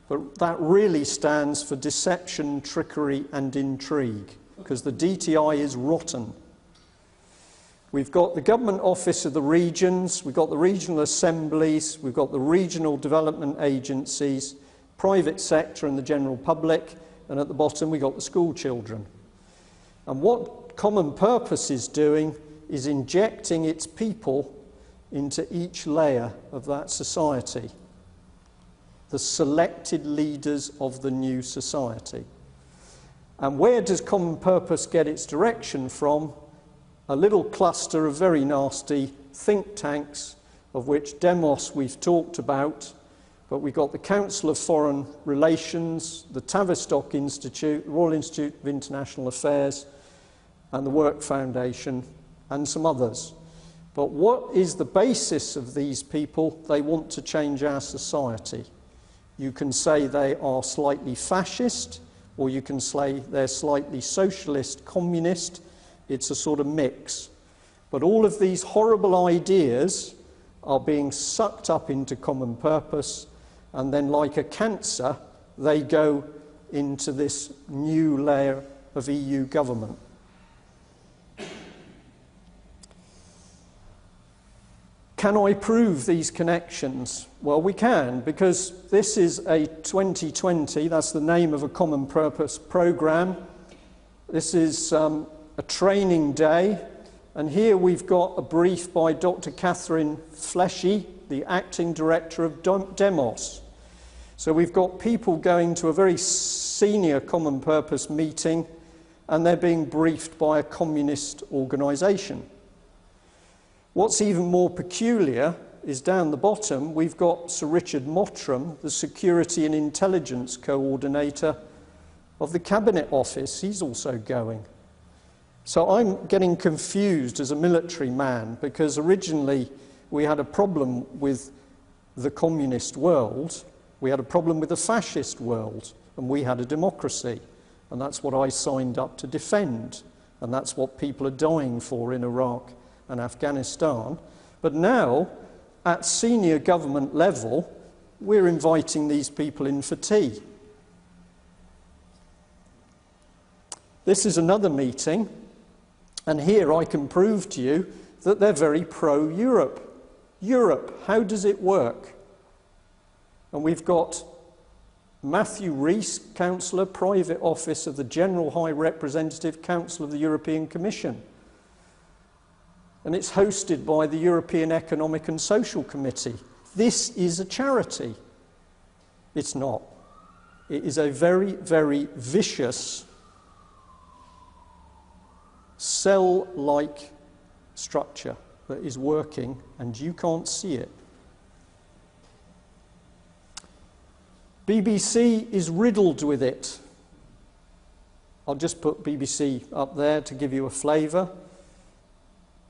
but that really stands for deception, trickery and intrigue, because the DTI is rotten. We've got the government office of the regions, we've got the regional assemblies, we've got the regional development agencies, private sector and the general public, and at the bottom we've got the school children. And what Common Purpose is doing is injecting its people into each layer of that society, the selected leaders of the new society. And where does Common Purpose get its direction from? A little cluster of very nasty think tanks, of which Demos we've talked about, but we've got the Council of Foreign Relations, the Tavistock Institute, the Royal Institute of International Affairs, and the Work Foundation, and some others. But what is the basis of these people? They want to change our society. You can say they are slightly fascist, or you can say they're slightly socialist, communist. It's a sort of mix. But all of these horrible ideas are being sucked up into Common Purpose, and then like a cancer, they go into this new layer of EU government. Can I prove these connections? Well, we can, because this is a 2020, that's the name of a Common Purpose programme. This is a training day, and here we've got a brief by Dr. Catherine Fleshy, the acting director of Demos. So we've got people going to a very senior Common Purpose meeting, and they're being briefed by a communist organisation. What's even more peculiar is down the bottom, we've got Sir Richard Mottram, the Security and Intelligence Coordinator of the Cabinet Office. He's also going. So I'm getting confused as a military man, because originally we had a problem with the communist world, we had a problem with the fascist world, and we had a democracy. And that's what I signed up to defend. And that's what people are dying for in Iraq and Afghanistan. But now, at senior government level, we're inviting these people in for tea. This is another meeting, and here I can prove to you that they're very pro-Europe. Europe, how does it work? And we've got Matthew Rees, Councillor, Private Office of the General High Representative, Council of the European Commission. And it's hosted by the European Economic and Social Committee. This is a charity. It's not. It is a very, very vicious, cell-like structure that is working, and you can't see it. BBC is riddled with it. I'll just put BBC up there to give you a flavour.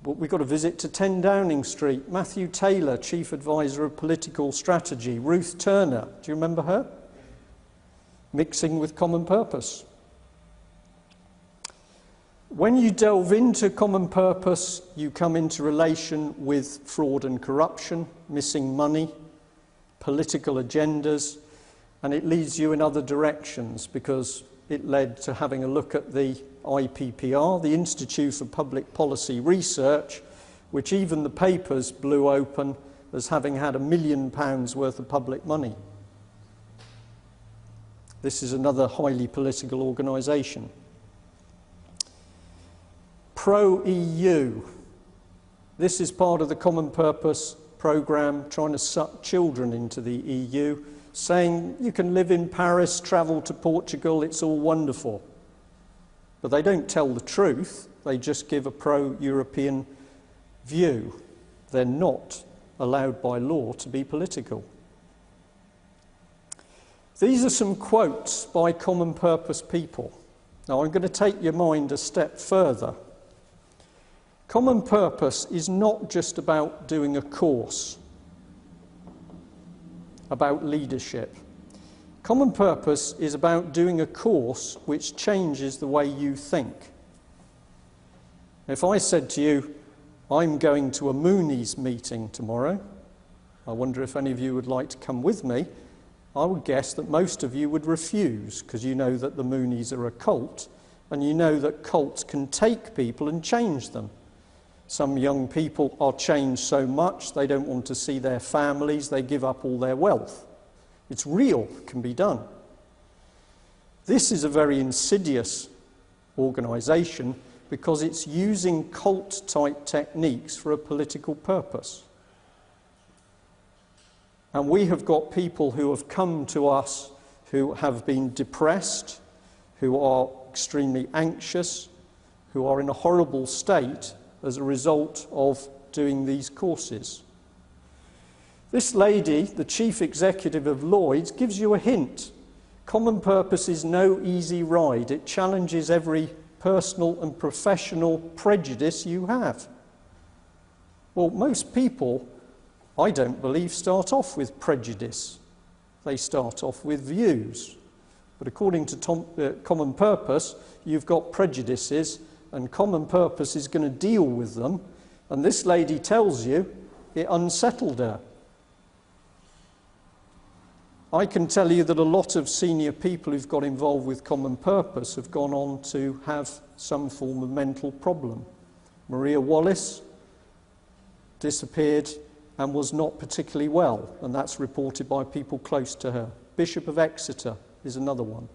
But we've got a visit to 10 Downing Street. Matthew Taylor, Chief Advisor of Political Strategy. Ruth Turner, do you remember her? Mixing with Common Purpose. When you delve into Common Purpose, you come into relation with fraud and corruption, missing money, political agendas, and it leads you in other directions, because it led to having a look at the IPPR, the Institute for Public Policy Research, which even the papers blew open as having had £1 million worth of public money. This is another highly political organisation. Pro-EU. This is part of the Common Purpose programme trying to suck children into the EU, saying you can live in Paris, travel to Portugal, it's all wonderful. But they don't tell the truth, they just give a pro-European view. They're not allowed by law to be political. These are some quotes by Common Purpose people. Now I'm going to take your mind a step further. Common Purpose is not just about doing a course about leadership. Common Purpose is about doing a course which changes the way you think. If I said to you, I'm going to a Moonies meeting tomorrow, I wonder if any of you would like to come with me, I would guess that most of you would refuse, because you know that the Moonies are a cult, and you know that cults can take people and change them. Some young people are changed so much they don't want to see their families, they give up all their wealth. It's real, can be done. This is a very insidious organisation because it's using cult-type techniques for a political purpose. And we have got people who have come to us who have been depressed, who are extremely anxious, who are in a horrible state as a result of doing these courses. This lady, the chief executive of Lloyd's, gives you a hint. Common purpose is no easy ride. It challenges every personal and professional prejudice you have. Well, most people, I don't believe, start off with prejudice. They start off with views. But according to Common Purpose, you've got prejudices, and Common Purpose is going to deal with them. And this lady tells you it unsettled her. I can tell you that a lot of senior people who've got involved with Common Purpose have gone on to have some form of mental problem. Maria Wallace disappeared and was not particularly well, and that's reported by people close to her. Bishop of Exeter is another one.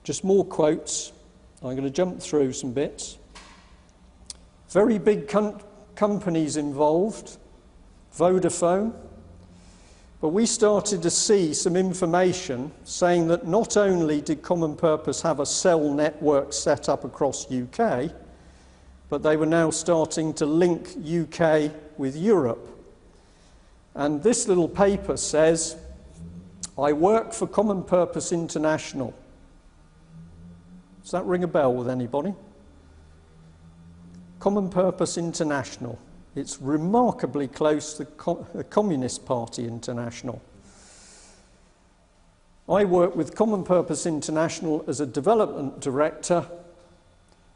Just more quotes. I'm going to jump through some bits. Very big companies involved, Vodafone, but we started to see some information saying that not only did Common Purpose have a cell network set up across UK, but they were now starting to link UK with Europe. And this little paper says, I work for Common Purpose International. Does that ring a bell with anybody? Common Purpose International. It's remarkably close to the Communist Party International. I work with Common Purpose International as a development director,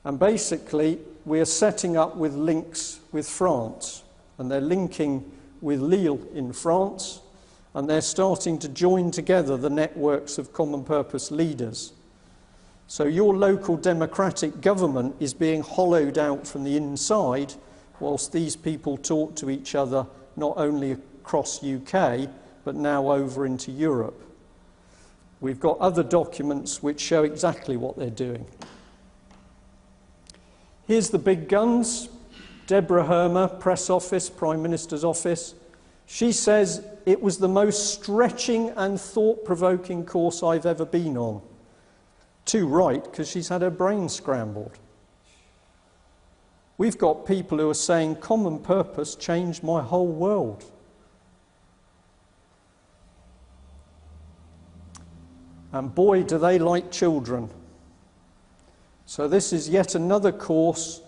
and basically we are setting up with links with France, and they're linking with Lille in France, and they're starting to join together the networks of Common Purpose leaders. So your local democratic government is being hollowed out from the inside, whilst these people talk to each other not only across UK, but now over into Europe. We've got other documents which show exactly what they're doing. Here's the big guns. Deborah Hermer, Press Office, Prime Minister's Office. She says it was the most stretching and thought-provoking course I've ever been on. Too right, because she's had her brain scrambled. We've got people who are saying Common Purpose changed my whole world. And boy, do they like children. So this is yet another course.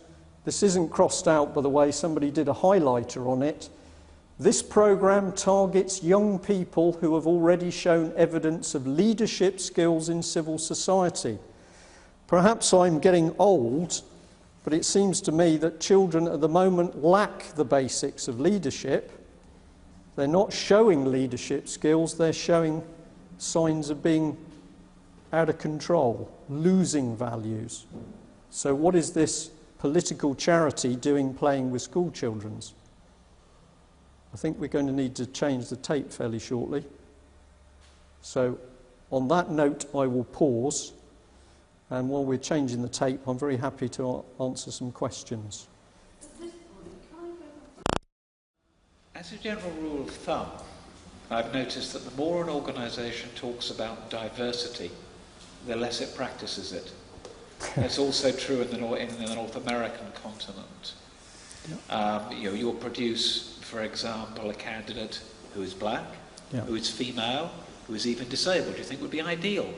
This isn't crossed out, by the way. Somebody did a highlighter on it. This program targets young people who have already shown evidence of leadership skills in civil society. Perhaps I'm getting old, but it seems to me that children at the moment lack the basics of leadership. They're not showing leadership skills, they're showing signs of being out of control, losing values. So what is this political charity doing playing with school children? I think we're going to need to change the tape fairly shortly. So on that note, I will pause. And while we're changing the tape, I'm very happy to answer some questions. As a general rule of thumb, I've noticed that the more an organisation talks about diversity, the less it practices it. That's also true in the North American continent. You'll produce, for example, a candidate who is black, who is female, who is even disabled, you think would be ideal.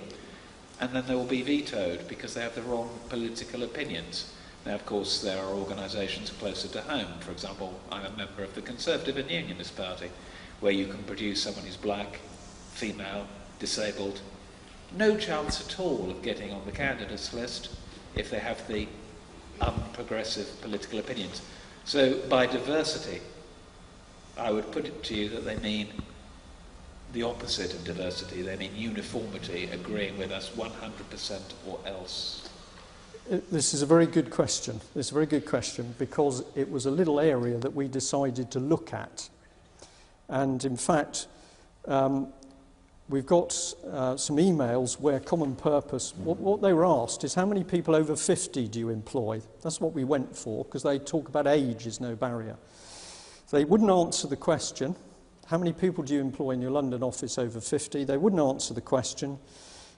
And then they will be vetoed because they have the wrong political opinions. Now, of course, there are organisations closer to home. For example, I'm a member of the Conservative and Unionist Party, where you can produce someone who's black, female, disabled, no chance at all of getting on the candidates list if they have the unprogressive political opinions. So by diversity, I would put it to you that they mean the opposite of diversity. They mean uniformity, agreeing with us 100% or else. This is a very good question. This is a very good question because it was a little area that we decided to look at. And in fact, we've got some emails where common purpose, what they were asked is how many people over 50 do you employ? That's what we went for because they talk about age is no barrier. They wouldn't answer the question, how many people do you employ in your London office over 50? They wouldn't answer the question.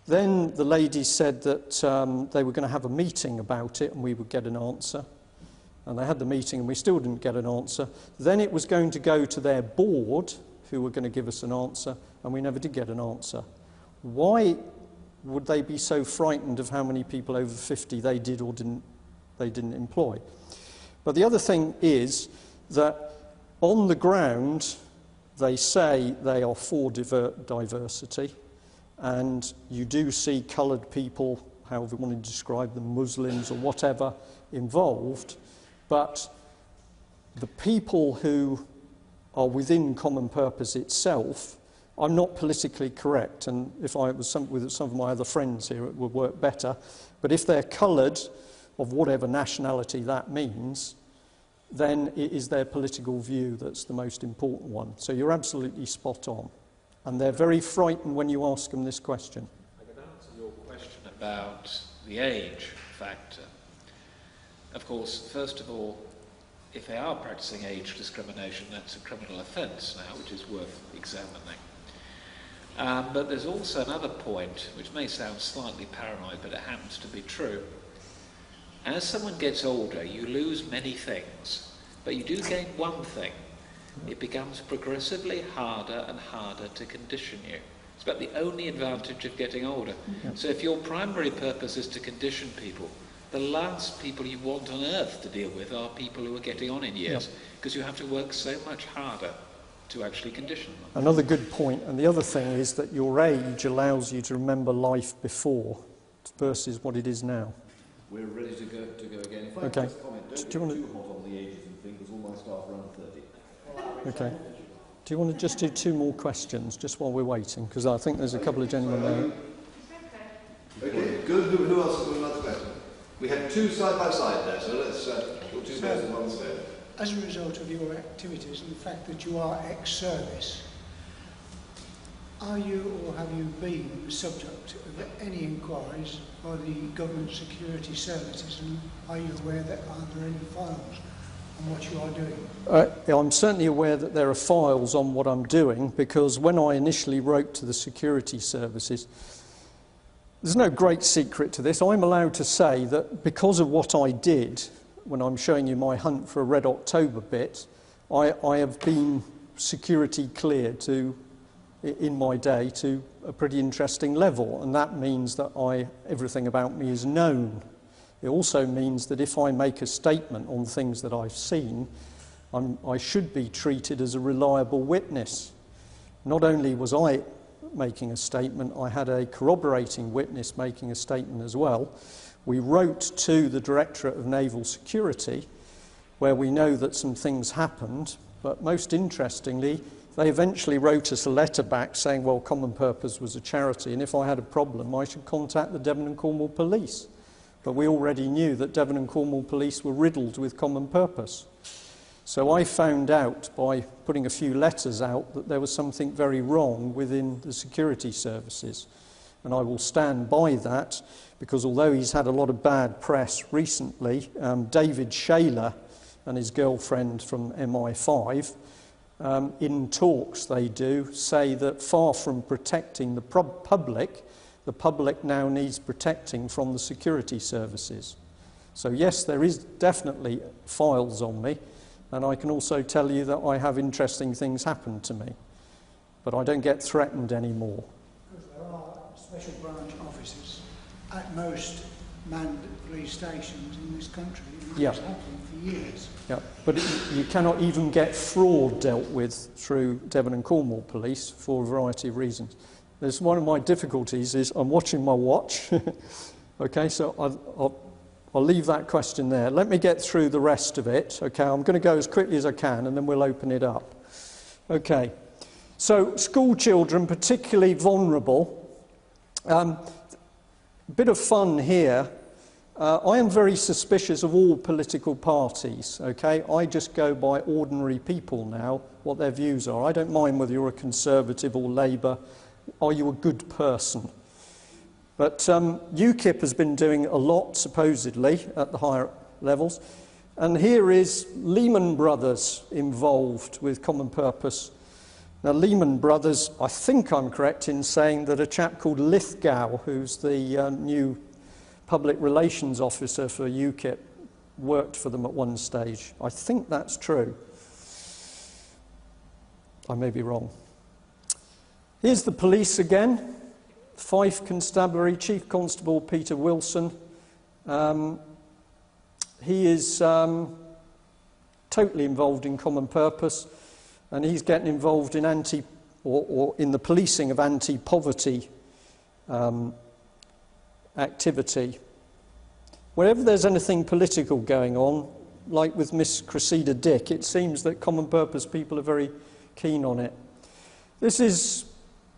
Then the lady said that they were going to have a meeting about it and we would get an answer. And they had the meeting and we still didn't get an answer. Then it was going to go to their board who were going to give us an answer and we never did get an answer. Why would they be so frightened of how many people over 50 they did or didn't employ? But the other thing is that on the ground they say they are for diversity. And you do see coloured people, however you want to describe them, Muslims or whatever, involved. But the people who are within common purpose itself, I'm not politically correct. And if I was with some of my other friends here, it would work better. But if they're coloured, of whatever nationality that means, then it is their political view that's the most important one. So you're absolutely spot on. And they're very frightened when you ask them this question. I can answer your question about the age factor. Of course, first of all, if they are practicing age discrimination, that's a criminal offence now, which is worth examining. But there's also another point, which may sound slightly paranoid, but it happens to be true. As someone gets older, you lose many things, but you do gain one thing. It becomes progressively harder and harder to condition you. It's about the only advantage of getting older. Yep. So if your primary purpose is to condition people, the last people you want on earth to deal with are people who are getting on in years, because you have to work so much harder to actually condition them. Another good point, and the other thing is that your age allows you to remember life before versus what it is now. We're ready to go again. If I Okay. just comment, don't get too hot on the ages and things, because all my staff are under 30. Okay. Do you want to just do two more questions, just while we're waiting? Because I think there's a couple of gentlemen there. Okay, good. Who else has got another question? We had two side by side there, so let's put two pairs in one set. As a result of your activities and the fact that you are ex-service, are you or have you been subject of any inquiries by the government security services, and are you aware that are there any files on what you are doing? I'm certainly aware that there are files on what I'm doing, because when I initially wrote to the security services, there's no great secret to this. I'm allowed to say that because of what I did, when I'm showing you my hunt for a Red October bit, I have been security cleared in my day to a pretty interesting level, and that means that everything about me is known. It also means that if I make a statement on things that I've seen, I should be treated as a reliable witness. Not only was I making a statement, I had a corroborating witness making a statement as well. We wrote to the Directorate of Naval Security, where we know that some things happened, but most interestingly, they eventually wrote us a letter back saying, well, Common Purpose was a charity, and if I had a problem, I should contact the Devon and Cornwall Police. But we already knew that Devon and Cornwall Police were riddled with Common Purpose. So I found out by putting a few letters out that there was something very wrong within the security services. And I will stand by that, because although he's had a lot of bad press recently, David Shaler and his girlfriend from MI5, in talks they do, say that far from protecting the public now needs protecting from the security services. So yes, there is definitely files on me, and I can also tell you that I have interesting things happen to me, but I don't get threatened anymore. Because there are special branch officers at most manned police stations in this country, and Yeah. it's happened for years. Yeah, but you cannot even get fraud dealt with through Devon and Cornwall Police for a variety of reasons. There's one of my difficulties is I'm watching my watch. Okay, so I'll leave that question there. Let me get through the rest of it. Okay, I'm going to go as quickly as I can, and then we'll open it up. Okay, So school children, particularly vulnerable. Bit of fun here. I am very suspicious of all political parties, okay? I just go by ordinary people now, what their views are. I don't mind whether you're a Conservative or Labour. Are you a good person? But UKIP has been doing a lot, supposedly, at the higher levels. And here is Lehman Brothers involved with Common Purpose. Now, Lehman Brothers, I think I'm correct in saying that a chap called Lithgow, who's the new public relations officer for UKIP, worked for them at one stage. I think that's true. I may be wrong. Here's the police again. Fife Constabulary, Chief Constable Peter Wilson. He is totally involved in Common Purpose, and he's getting involved in in the policing of anti-poverty activity. Wherever there's anything political going on, like with Miss Cressida Dick, it seems that Common Purpose people are very keen on it. This is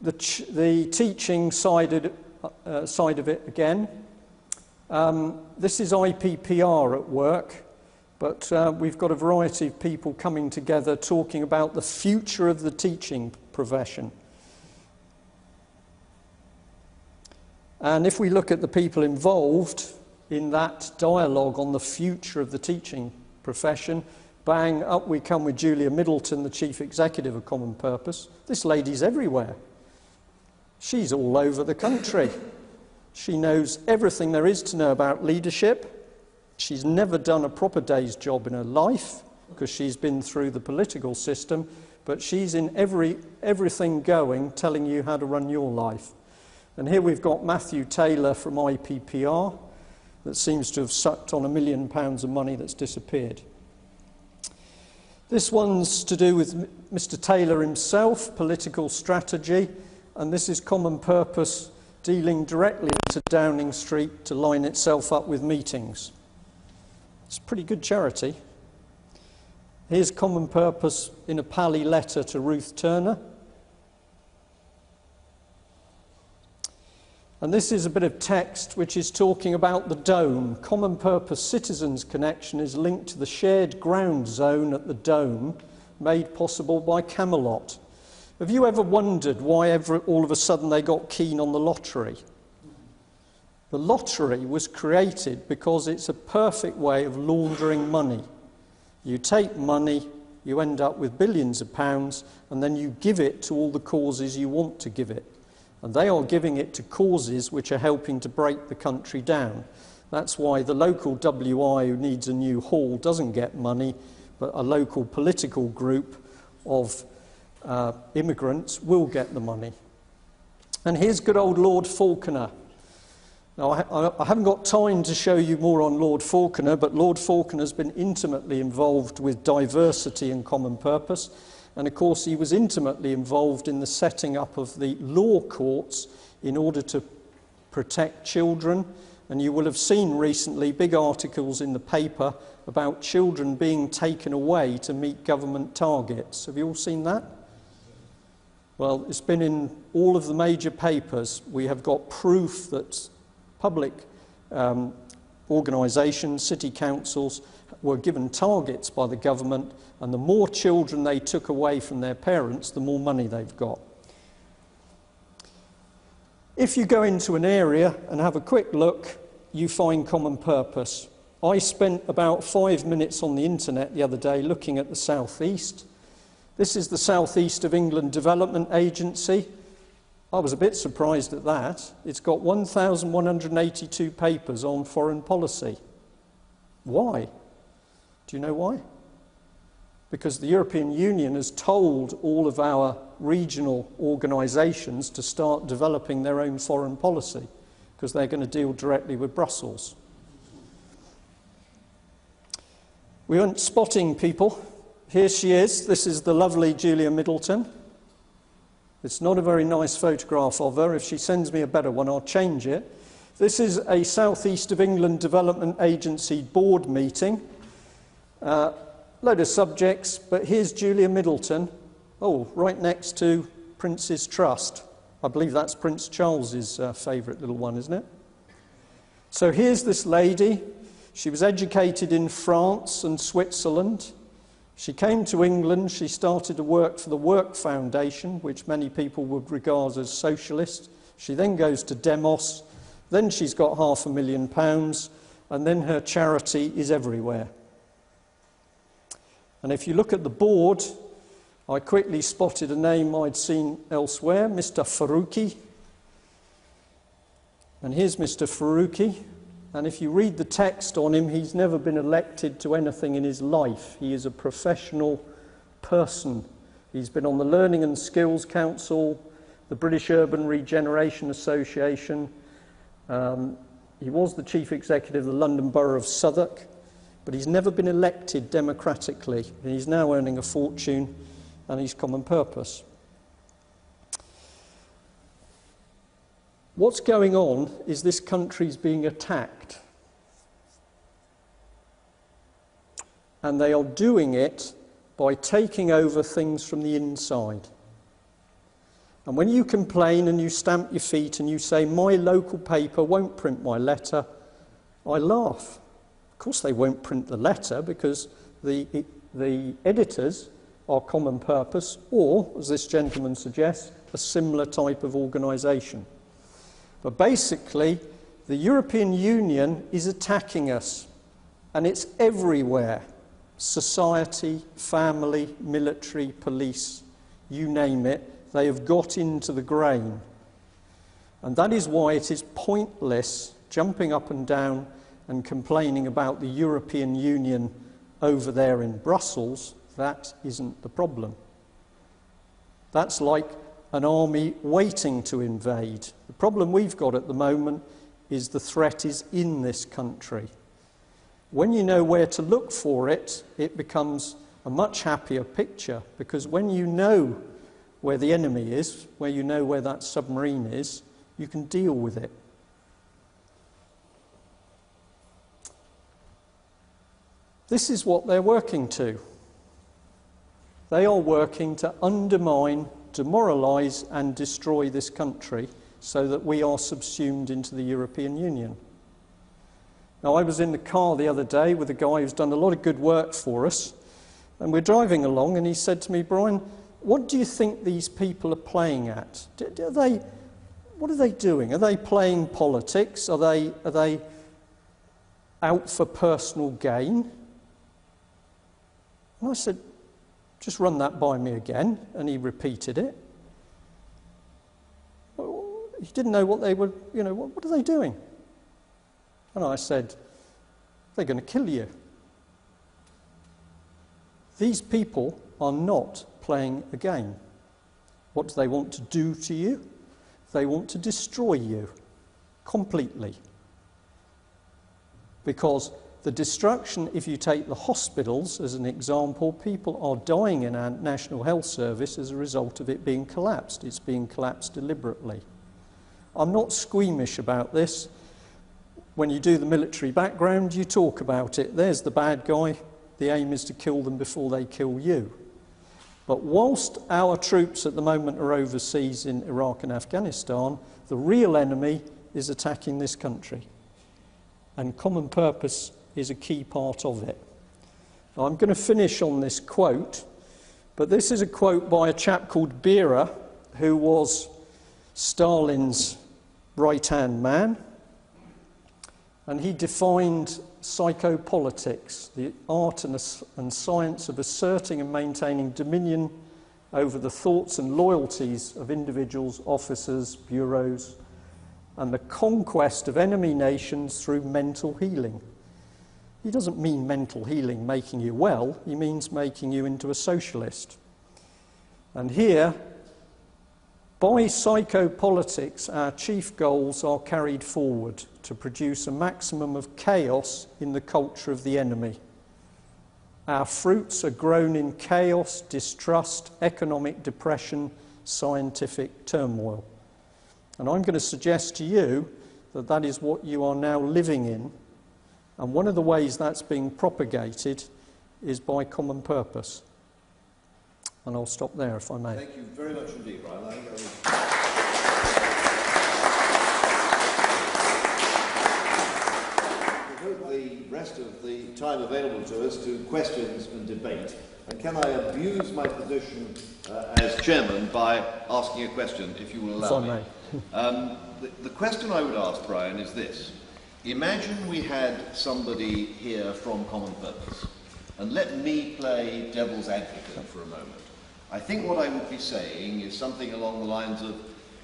the teaching side of it again. This is IPPR at work, but we've got a variety of people coming together talking about the future of the teaching profession. And if we look at the people involved in that dialogue on the future of the teaching profession, bang, up we come with Julia Middleton, the Chief Executive of Common Purpose. This lady's everywhere. She's all over the country. She knows everything there is to know about leadership. She's never done a proper day's job in her life because she's been through the political system, but she's in everything going, telling you how to run your life. And here we've got Matthew Taylor from IPPR that seems to have sucked on £1 million of money that's disappeared. This one's to do with Mr. Taylor himself, political strategy, and this is Common Purpose dealing directly to Downing Street to line itself up with meetings. It's a pretty good charity. Here's Common Purpose in a pally letter to Ruth Turner. And this is a bit of text which is talking about the Dome. Common Purpose Citizens Connection is linked to the shared ground zone at the Dome, made possible by Camelot. Have you ever wondered why all of a sudden they got keen on the lottery? The lottery was created because it's a perfect way of laundering money. You take money, you end up with billions of pounds, and then you give it to all the causes you want to give it. And they are giving it to causes which are helping to break the country down. That's why the local WI who needs a new hall doesn't get money, but a local political group of immigrants will get the money. And here's good old Lord Falconer. Now, I haven't got time to show you more on Lord Falconer, but Lord Falconer's been intimately involved with diversity and Common Purpose. And of course, he was intimately involved in the setting up of the law courts in order to protect children. And you will have seen recently big articles in the paper about children being taken away to meet government targets. Have you all seen that? Well, it's been in all of the major papers. We have got proof that public organisations, city councils, were given targets by the government, and the more children they took away from their parents, the more money they've got. If you go into an area and have a quick look, you find Common Purpose. I spent about 5 minutes on the internet the other day looking at the South East. This is the South East of England Development Agency. I was a bit surprised at that. It's got 1,182 papers on foreign policy. Why? Do you know why? Because the European Union has told all of our regional organisations to start developing their own foreign policy, because they're going to deal directly with Brussels. We went spotting people. Here she is. This is the lovely Julia Middleton. It's not a very nice photograph of her. If she sends me a better one, I'll change it. This is a South East of England Development Agency board meeting. Load of subjects, but here's Julia Middleton, Oh, right next to Prince's Trust. I believe that's Prince Charles's favourite little one, isn't it? So here's this lady. She was educated in France and Switzerland. She came to England. She started to work for the Work Foundation, which many people would regard as socialist. She then goes to Demos. Then she's got £500,000, and then her charity is everywhere. And if you look at the board, I quickly spotted a name I'd seen elsewhere, Mr. Faruqi. And here's Mr. Faruqi. And if you read the text on him, he's never been elected to anything in his life. He is a professional person. He's been on the Learning and Skills Council, the British Urban Regeneration Association. He was the chief executive of the London Borough of Southwark, but he's never been elected democratically. He's now earning a fortune, and he's common purpose. What's going on is this country's being attacked. And they are doing it by taking over things from the inside. And when you complain and you stamp your feet and you say, my local paper won't print my letter, I laugh. Of course they won't print the letter because the editors are common purpose or, as this gentleman suggests, a similar type of organisation. But basically, the European Union is attacking us, and it's everywhere. Society, family, military, police, you name it, they have got into the grain. And that is why it is pointless jumping up and down and complaining about the European Union over there in Brussels. That isn't the problem. That's like an army waiting to invade. The problem we've got at the moment is the threat is in this country. When you know where to look for it, it becomes a much happier picture, because when you know where the enemy is, where you know where that submarine is, you can deal with it. This is what they're working to. They are working to undermine, demoralise and destroy this country so that we are subsumed into the European Union. Now, I was in the car the other day with a guy who's done a lot of good work for us, and we're driving along and he said to me, Brian, what do you think these people are playing at? What are they doing? Are they playing politics? Are they out for personal gain? And I said, just run that by me again, and he repeated it. He didn't know what they were, what are they doing? And I said, they're going to kill you. These people are not playing a game. What do they want to do to you? They want to destroy you completely. Because the destruction, if you take the hospitals as an example, people are dying in our National Health Service as a result of it being collapsed. It's being collapsed deliberately. I'm not squeamish about this. When you do the military background, you talk about it. There's the bad guy. The aim is to kill them before they kill you. But whilst our troops at the moment are overseas in Iraq and Afghanistan, the real enemy is attacking this country. And common purpose is a key part of it. Now, I'm going to finish on this quote, but this is a quote by a chap called Beria, who was Stalin's right-hand man, and he defined psychopolitics, the art and science of asserting and maintaining dominion over the thoughts and loyalties of individuals, officers, bureaus, and the conquest of enemy nations through mental healing. He doesn't mean mental healing making you well, he means making you into a socialist. And here, by psychopolitics, our chief goals are carried forward to produce a maximum of chaos in the culture of the enemy. Our fruits are grown in chaos, distrust, economic depression, scientific turmoil. And I'm going to suggest to you that that is what you are now living in. And one of the ways that's being propagated is by common purpose. And I'll stop there if I may. Thank you very much indeed, Brian. I devote the rest of the time available to us to questions and debate. And can I abuse my position as chairman by asking a question, if you will allow me? If I may. The question I would ask, Brian, is this. Imagine we had somebody here from Common Purpose, and let me play devil's advocate for a moment. I think what I would be saying is something along the lines of,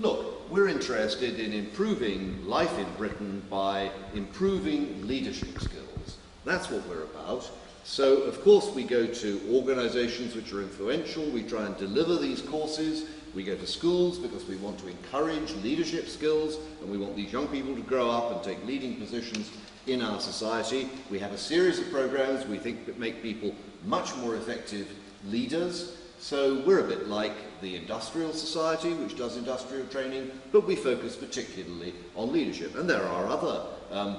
look, we're interested in improving life in Britain by improving leadership skills. That's what we're about. So, of course, we go to organisations which are influential, we try and deliver these courses, we go to schools because we want to encourage leadership skills and we want these young people to grow up and take leading positions in our society. We have a series of programmes we think that make people much more effective leaders. So we're a bit like the Industrial Society, which does industrial training, but we focus particularly on leadership. And there are other,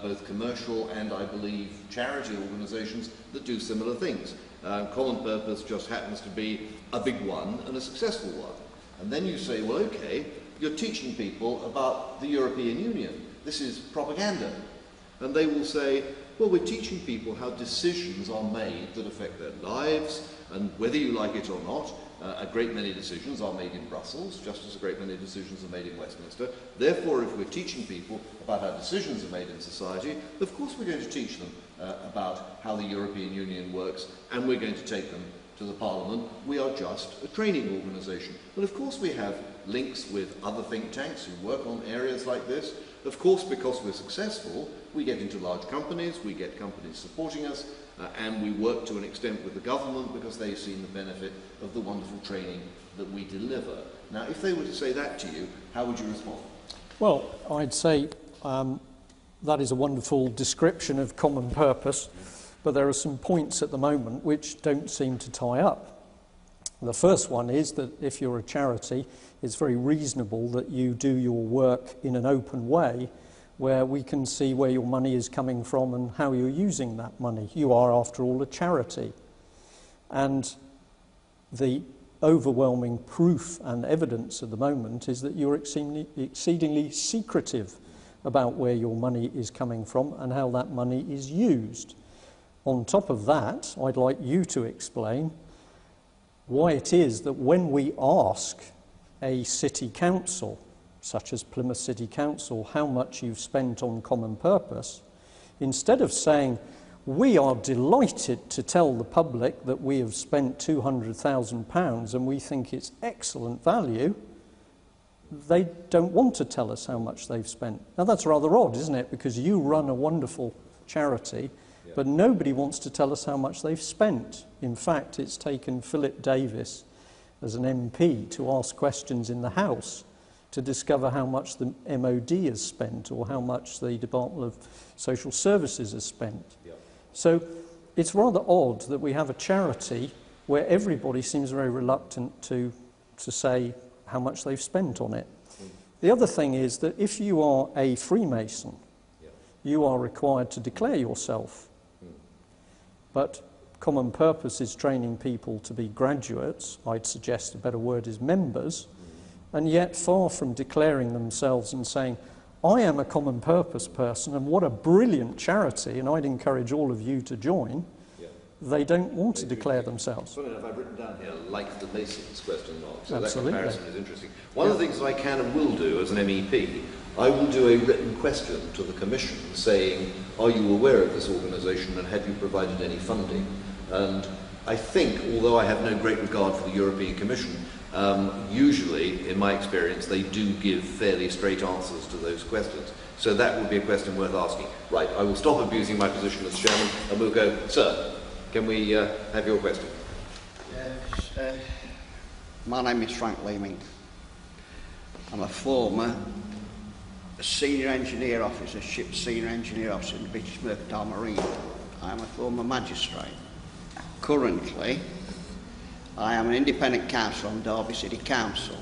both commercial and, I believe, charity organisations that do similar things. Common Purpose just happens to be a big one and a successful one. And then you say, well, okay, you're teaching people about the European Union. This is propaganda. And they will say, well, we're teaching people how decisions are made that affect their lives, and whether you like it or not, a great many decisions are made in Brussels, just as a great many decisions are made in Westminster. Therefore, if we're teaching people about how decisions are made in society, of course we're going to teach them about how the European Union works, and we're going to take them to the Parliament. We are just a training organisation. But of course we have links with other think tanks who work on areas like this. Of course, because we're successful, we get into large companies, we get companies supporting us, and we work to an extent with the government because they've seen the benefit of the wonderful training that we deliver. Now, if they were to say that to you, how would you respond? Well, I'd say that is a wonderful description of Common Purpose, but there are some points at the moment which don't seem to tie up. The first one is that if you're a charity, it's very reasonable that you do your work in an open way where we can see where your money is coming from and how you're using that money. You are, after all, a charity. And the overwhelming proof and evidence at the moment is that you're exceedingly secretive about where your money is coming from and how that money is used. On top of that, I'd like you to explain why it is that when we ask a city council, such as Plymouth City Council, how much you've spent on Common Purpose, instead of saying, we are delighted to tell the public that we have spent £200,000 and we think it's excellent value, they don't want to tell us how much they've spent. Now that's rather odd, isn't it? Because you run a wonderful charity, but nobody wants to tell us how much they've spent. In fact, it's taken Philip Davis as an MP to ask questions in the House to discover how much the MOD has spent or how much the Department of Social Services has spent. So it's rather odd that we have a charity where everybody seems very reluctant to say how much they've spent on it. The other thing is that if you are a Freemason, you are required to declare yourself. But Common Purpose is training people to be graduates. I'd suggest a better word is members. And yet, far from declaring themselves and saying, I am a Common Purpose person and what a brilliant charity, and I'd encourage all of you to join, they don't want to declare themselves. Funny enough, I've written down here, like the Masons, question mark. So Absolutely. That comparison is interesting. One of the things that I can and will do as an MEP, I will do a written question to the Commission saying, are you aware of this organisation and have you provided any funding? And I think, although I have no great regard for the European Commission, usually, in my experience, they do give fairly straight answers to those questions. So that would be a question worth asking. Right, I will stop abusing my position as chairman and we'll go, sir, can we have your question? Yes, my name is Frank Leeming. I'm a former senior engineer officer, ship senior engineer officer in the British Mercantile Marine. I am a former magistrate. Currently, I am an independent councillor on Derby City Council.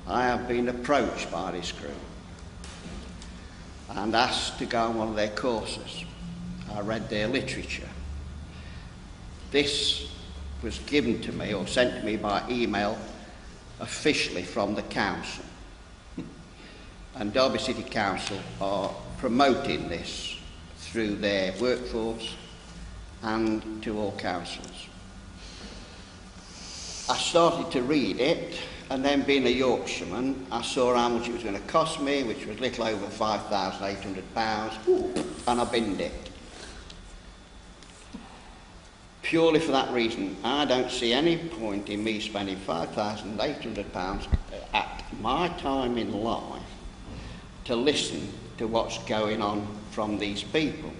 I have been approached by this group and asked to go on one of their courses. I read their literature. This was given to me or sent to me by email officially from the council. And Derby City Council are promoting this through their workforce and to all councils. I started to read it, and then being a Yorkshireman, I saw how much it was going to cost me, which was little over £5,800, and I binned it. Purely for that reason, I don't see any point in me spending £5,800 at my time in life to listen to what's going on from these people.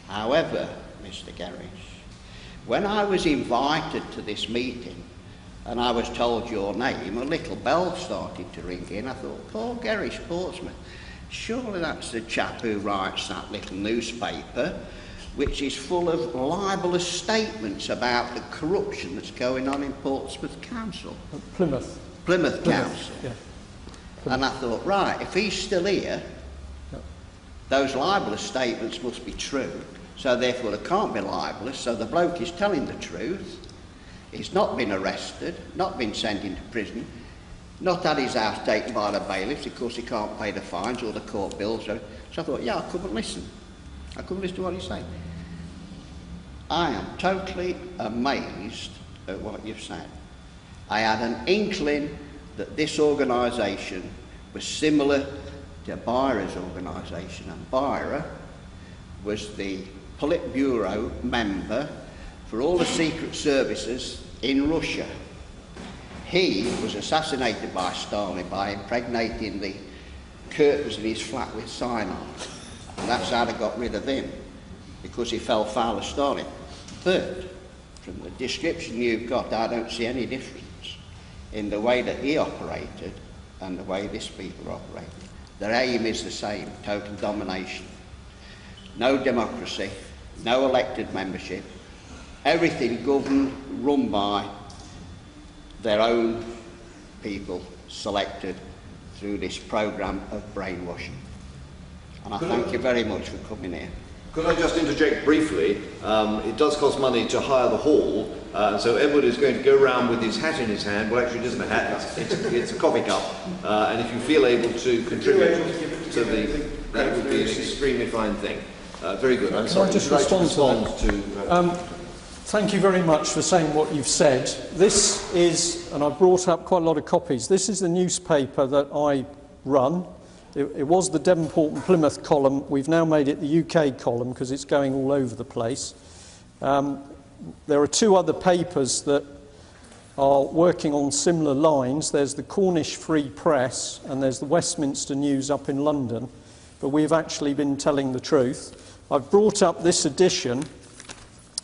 However, Mr. Gerrish, when I was invited to this meeting and I was told your name, a little bell started to ring in. I thought, Paul Gerrish, Portsmouth, surely that's the chap who writes that little newspaper which is full of libellous statements about the corruption that's going on in Portsmouth Council. Plymouth Council. Yeah. And I thought, right, if he's still here, those libellous statements must be true, so therefore they can't be libellous, so the bloke is telling the truth. He's not been arrested, not been sent into prison, not had his house taken by the bailiffs because he can't pay the fines or the court bills. So I thought, yeah, I couldn't listen. I couldn't listen to what he's saying. I am totally amazed at what you've said. I had an inkling that this organisation was similar to Byra's organisation, and Byra was the Politburo member for all the secret services in Russia. He was assassinated by Stalin by impregnating the curtains in his flat with cyanide. And that's how they got rid of him, because he fell foul of Stalin. But from the description you've got, I don't see any difference in the way that he operated and the way this people are operating. Their aim is the same, total domination. No democracy, no elected membership, everything governed, run by their own people selected through this programme of brainwashing. And I thank you very much for coming here. Could I just interject briefly? It does cost money to hire the hall, so Edward is going to go around with his hat in his hand. Well, actually it isn't a hat, it's a coffee cup, and if you feel able to contribute to that would be an extremely fine thing. Very good. I'm sorry. Can I just respond to that? Thank you very much for saying what you've said. This is, and I've brought up quite a lot of copies, this is the newspaper that I run. It was the Devonport and Plymouth column. We've now made it the UK column because it's going all over the place. There are two other papers that are working on similar lines. There's the Cornish Free Press and there's the Westminster News up in London. But we've actually been telling the truth. I've brought up this edition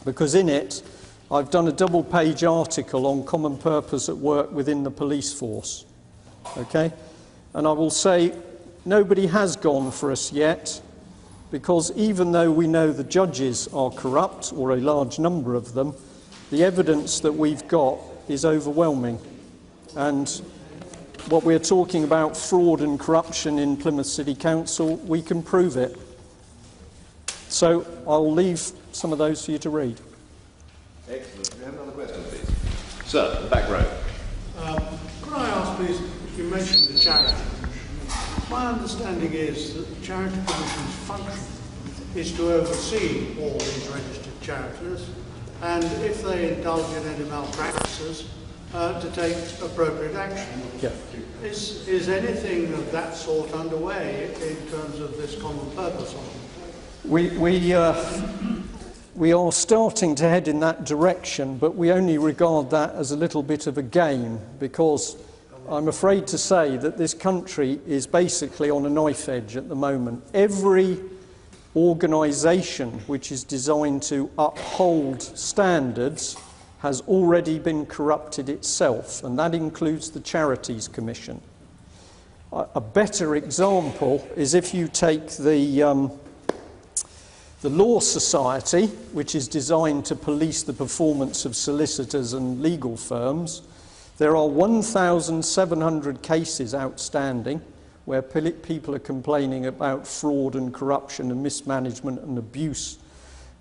because in it I've done a double-page article on common purpose at work within the police force. Okay? And I will say nobody has gone for us yet, because even though we know the judges are corrupt, or a large number of them, the evidence that we've got is overwhelming. And what we're talking about, fraud and corruption in Plymouth City Council, we can prove it. So I'll leave some of those for you to read. Excellent. Do you have another question, please? Sir, the back row. Could I ask, please, you mentioned the charity. My understanding is that the Charity Commission's function is to oversee all these registered charities, and if they indulge in any malpractices, to take appropriate action. Yeah. Is anything of that sort underway in terms of this common purpose? We are starting to head in that direction, but we only regard that as a little bit of a game, because I'm afraid to say that this country is basically on a knife edge at the moment. Every organisation which is designed to uphold standards has already been corrupted itself, and that includes the Charities Commission. A better example is if you take the Law Society, which is designed to police the performance of solicitors and legal firms. There are 1,700 cases outstanding where people are complaining about fraud and corruption and mismanagement and abuse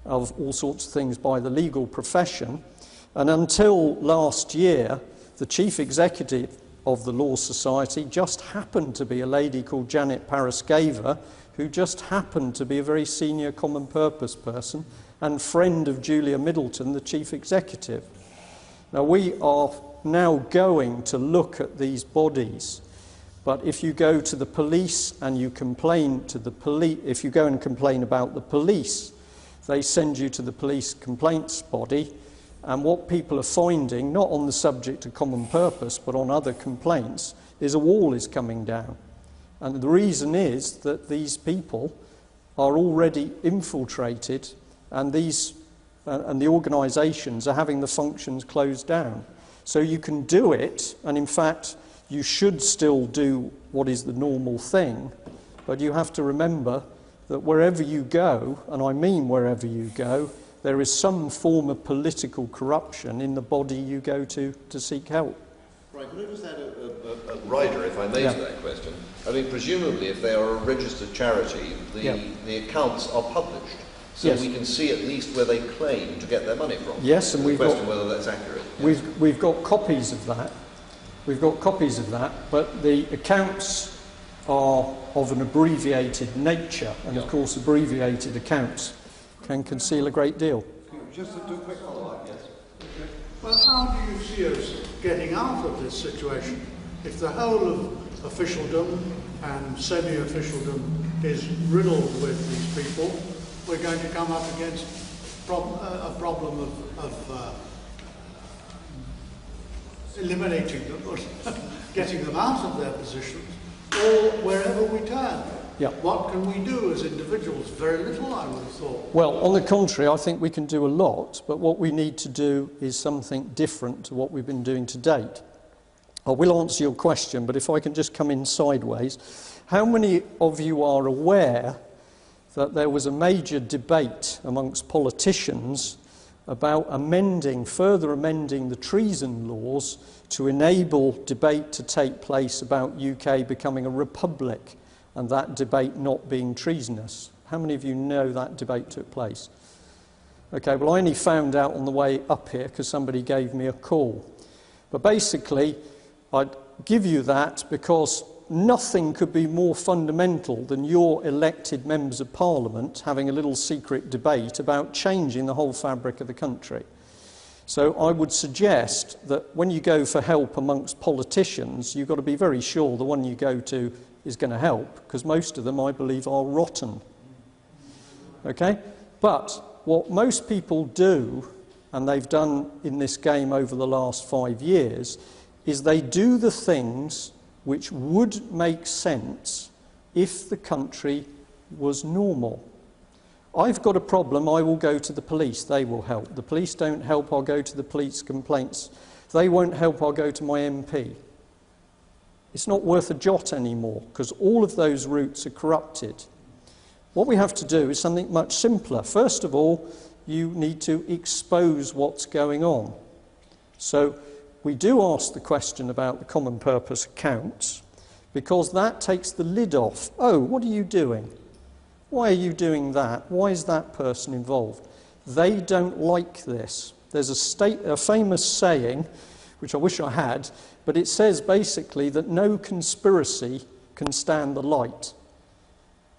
of all sorts of things by the legal profession. And until last year, the chief executive of the Law Society just happened to be a lady called Janet Paraskeva, who just happened to be a very senior common purpose person and friend of Julia Middleton, the chief executive. Now, we are now going to look at these bodies, but if you go to the police and you complain to the police, if you go and complain about the police, they send you to the police complaints body, and what people are finding, not on the subject of common purpose, but on other complaints, is a wall is coming down. And the reason is that these people are already infiltrated, and the organisations are having the functions closed down. So you can do it, and in fact, you should still do what is the normal thing, but you have to remember that wherever you go, and I mean wherever you go, there is some form of political corruption in the body you go to seek help. Right, could I just add a rider, if I may, to that question? I mean, presumably, if they are a registered charity, the accounts are published, so we can see at least where they claim to get their money from. Yes, and we've got whether that's accurate. Yes. We've got copies of that. We've got copies of that, but the accounts are of an abbreviated nature, and of course, abbreviated accounts can conceal a great deal. Just to do a quick follow-up, yes. Okay. Well, how do you see us getting out of this situation? If the whole of officialdom and semi-officialdom is riddled with these people, we're going to come up against a problem of eliminating them or getting them out of their positions, or wherever we turn. Yeah. What can we do as individuals? Very little, I would have thought. Well, on the contrary, I think we can do a lot, but what we need to do is something different to what we've been doing to date. I will answer your question, but if I can just come in sideways. How many of you are aware that there was a major debate amongst politicians about further amending the treason laws to enable debate to take place about UK becoming a republic, and that debate not being treasonous? How many of you know that debate took place? Okay, well, I only found out on the way up here because somebody gave me a call. But basically, I'd give you that because nothing could be more fundamental than your elected members of Parliament having a little secret debate about changing the whole fabric of the country. So I would suggest that when you go for help amongst politicians, you've got to be very sure the one you go to is going to help, because most of them, I believe, are rotten. Okay? But what most people do, and they've done in this game over the last 5 years, is they do the things which would make sense if the country was normal. I've got a problem, I will go to the police, they will help. The police don't help, I'll go to the police complaints. They won't help, I'll go to my MP. It's not worth a jot anymore, because all of those routes are corrupted. What we have to do is something much simpler. First of all, you need to expose what's going on. So we do ask the question about the common purpose accounts, because that takes the lid off. Oh, what are you doing? Why are you doing that? Why is that person involved? They don't like this. There's a famous saying, which I wish I had, but it says basically that no conspiracy can stand the light.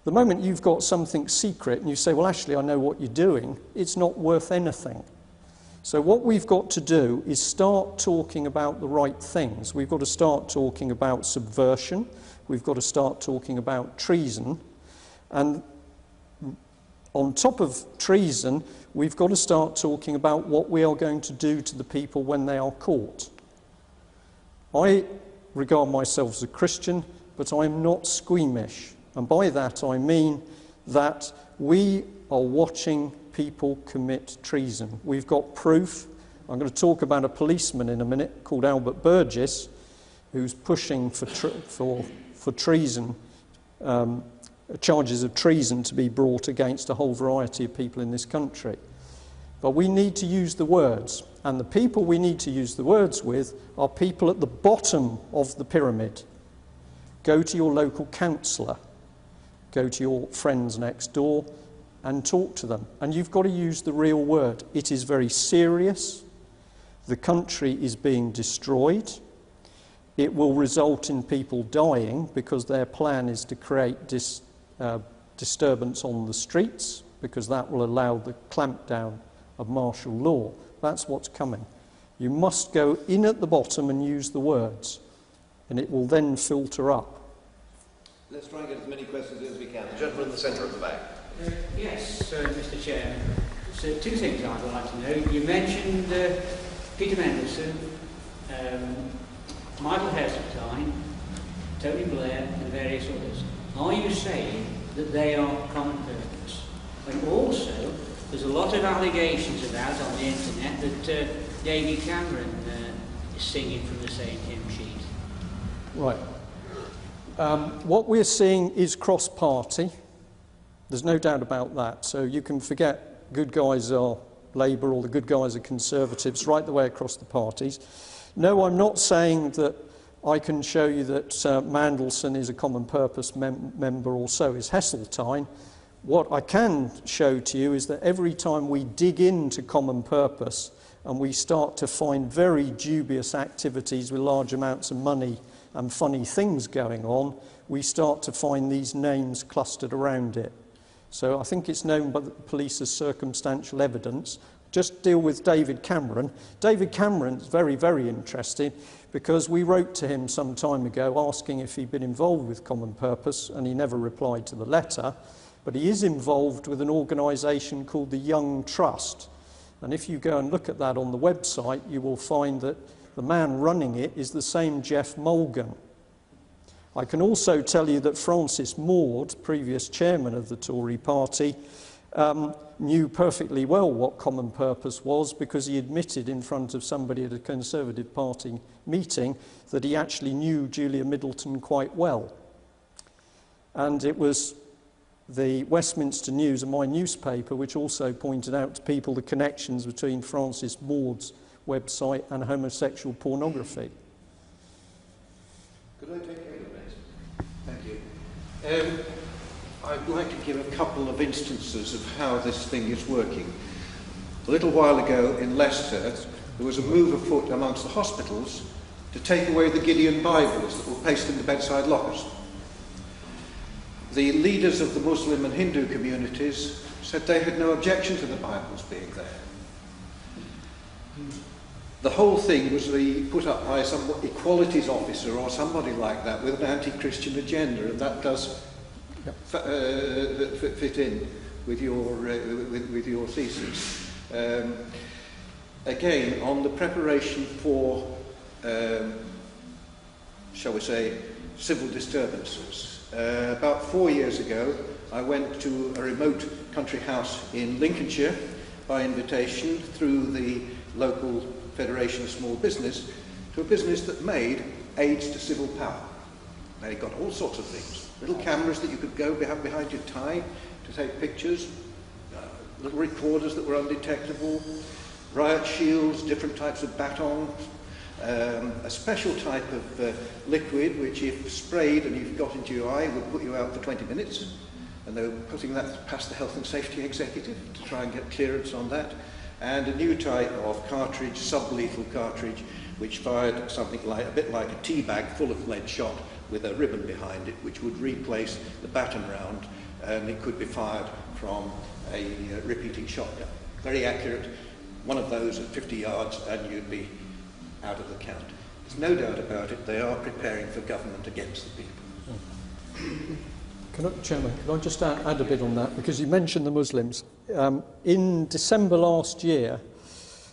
The moment you've got something secret and you say, well, actually, I know what you're doing, it's not worth anything. So what we've got to do is start talking about the right things. We've got to start talking about subversion. We've got to start talking about treason. And on top of treason, we've got to start talking about what we are going to do to the people when they are caught. I regard myself as a Christian, but I'm not squeamish. And by that I mean that we are watching people commit treason. We've got proof. I'm going to talk about a policeman in a minute called Albert Burgess, who's pushing for treason, charges of treason to be brought against a whole variety of people in this country. But we need to use the words, and the people we need to use the words with are people at the bottom of the pyramid. Go to your local councillor, go to your friends next door and talk to them. And you've got to use the real word. It is very serious. The country is being destroyed. It will result in people dying because their plan is to create disturbance on the streets, because that will allow the clampdown of martial law. That's what's coming. You must go in at the bottom and use the words, and it will then filter up. Let's try and get as many questions as we can. The gentleman in the centre of the back. Yes, Mr. Chairman. So two things I'd like to know. You mentioned Peter Mendelsohn, Michael Heseltine, Tony Blair and various others. Are you saying that they are common purpose? And also, there's a lot of allegations about on the internet that David Cameron is singing from the same hymn sheet. Right. What we're seeing is cross-party. There's no doubt about that. So you can forget good guys are Labour or the good guys are Conservatives right the way across the parties. No, I'm not saying that I can show you that Mandelson is a common purpose member, or so is Heseltine. What I can show to you is that every time we dig into common purpose and we start to find very dubious activities with large amounts of money and funny things going on, we start to find these names clustered around it. So I think it's known by the police as circumstantial evidence. Just deal with David Cameron. David Cameron's very, very interesting because we wrote to him some time ago asking if he'd been involved with Common Purpose, and he never replied to the letter. But he is involved with an organisation called the Young Trust. And if you go and look at that on the website, you will find that the man running it is the same Jeff Mulgan. I can also tell you that Francis Maude, previous chairman of the Tory party, knew perfectly well what Common Purpose was, because he admitted in front of somebody at a Conservative Party meeting that he actually knew Julia Middleton quite well. And it was the Westminster News and my newspaper which also pointed out to people the connections between Francis Maude's website and homosexual pornography. Could I take over next? Thank you. I'd like to give a couple of instances of how this thing is working. A little while ago in Leicester, there was a move afoot amongst the hospitals to take away the Gideon Bibles that were placed in the bedside lockers. The leaders of the Muslim and Hindu communities said they had no objection to the Bibles being there. The whole thing was put up by some equalities officer or somebody like that with an anti-Christian agenda, and that does fit in with your thesis. Again, on the preparation for, shall we say, civil disturbances. About 4 years ago, I went to a remote country house in Lincolnshire by invitation through the local Federation of Small Business to a business that made aids to civil power. They got all sorts of things. Little cameras that you could go behind your tie to take pictures, little recorders that were undetectable, riot shields, different types of batons, a special type of liquid which if sprayed and you got into your eye would put you out for 20 minutes. And they were putting that past the Health and Safety Executive to try and get clearance on that. And a new type of cartridge, sublethal cartridge, which fired something like a bit like a tea bag full of lead shot with a ribbon behind it, which would replace the baton round, and it could be fired from a repeating shotgun. Very accurate. One of those at 50 yards, and you'd be out of the count. There's no doubt about it. They are preparing for government against the people. Chairman, can I just add a bit on that? Because you mentioned the Muslims. In December last year,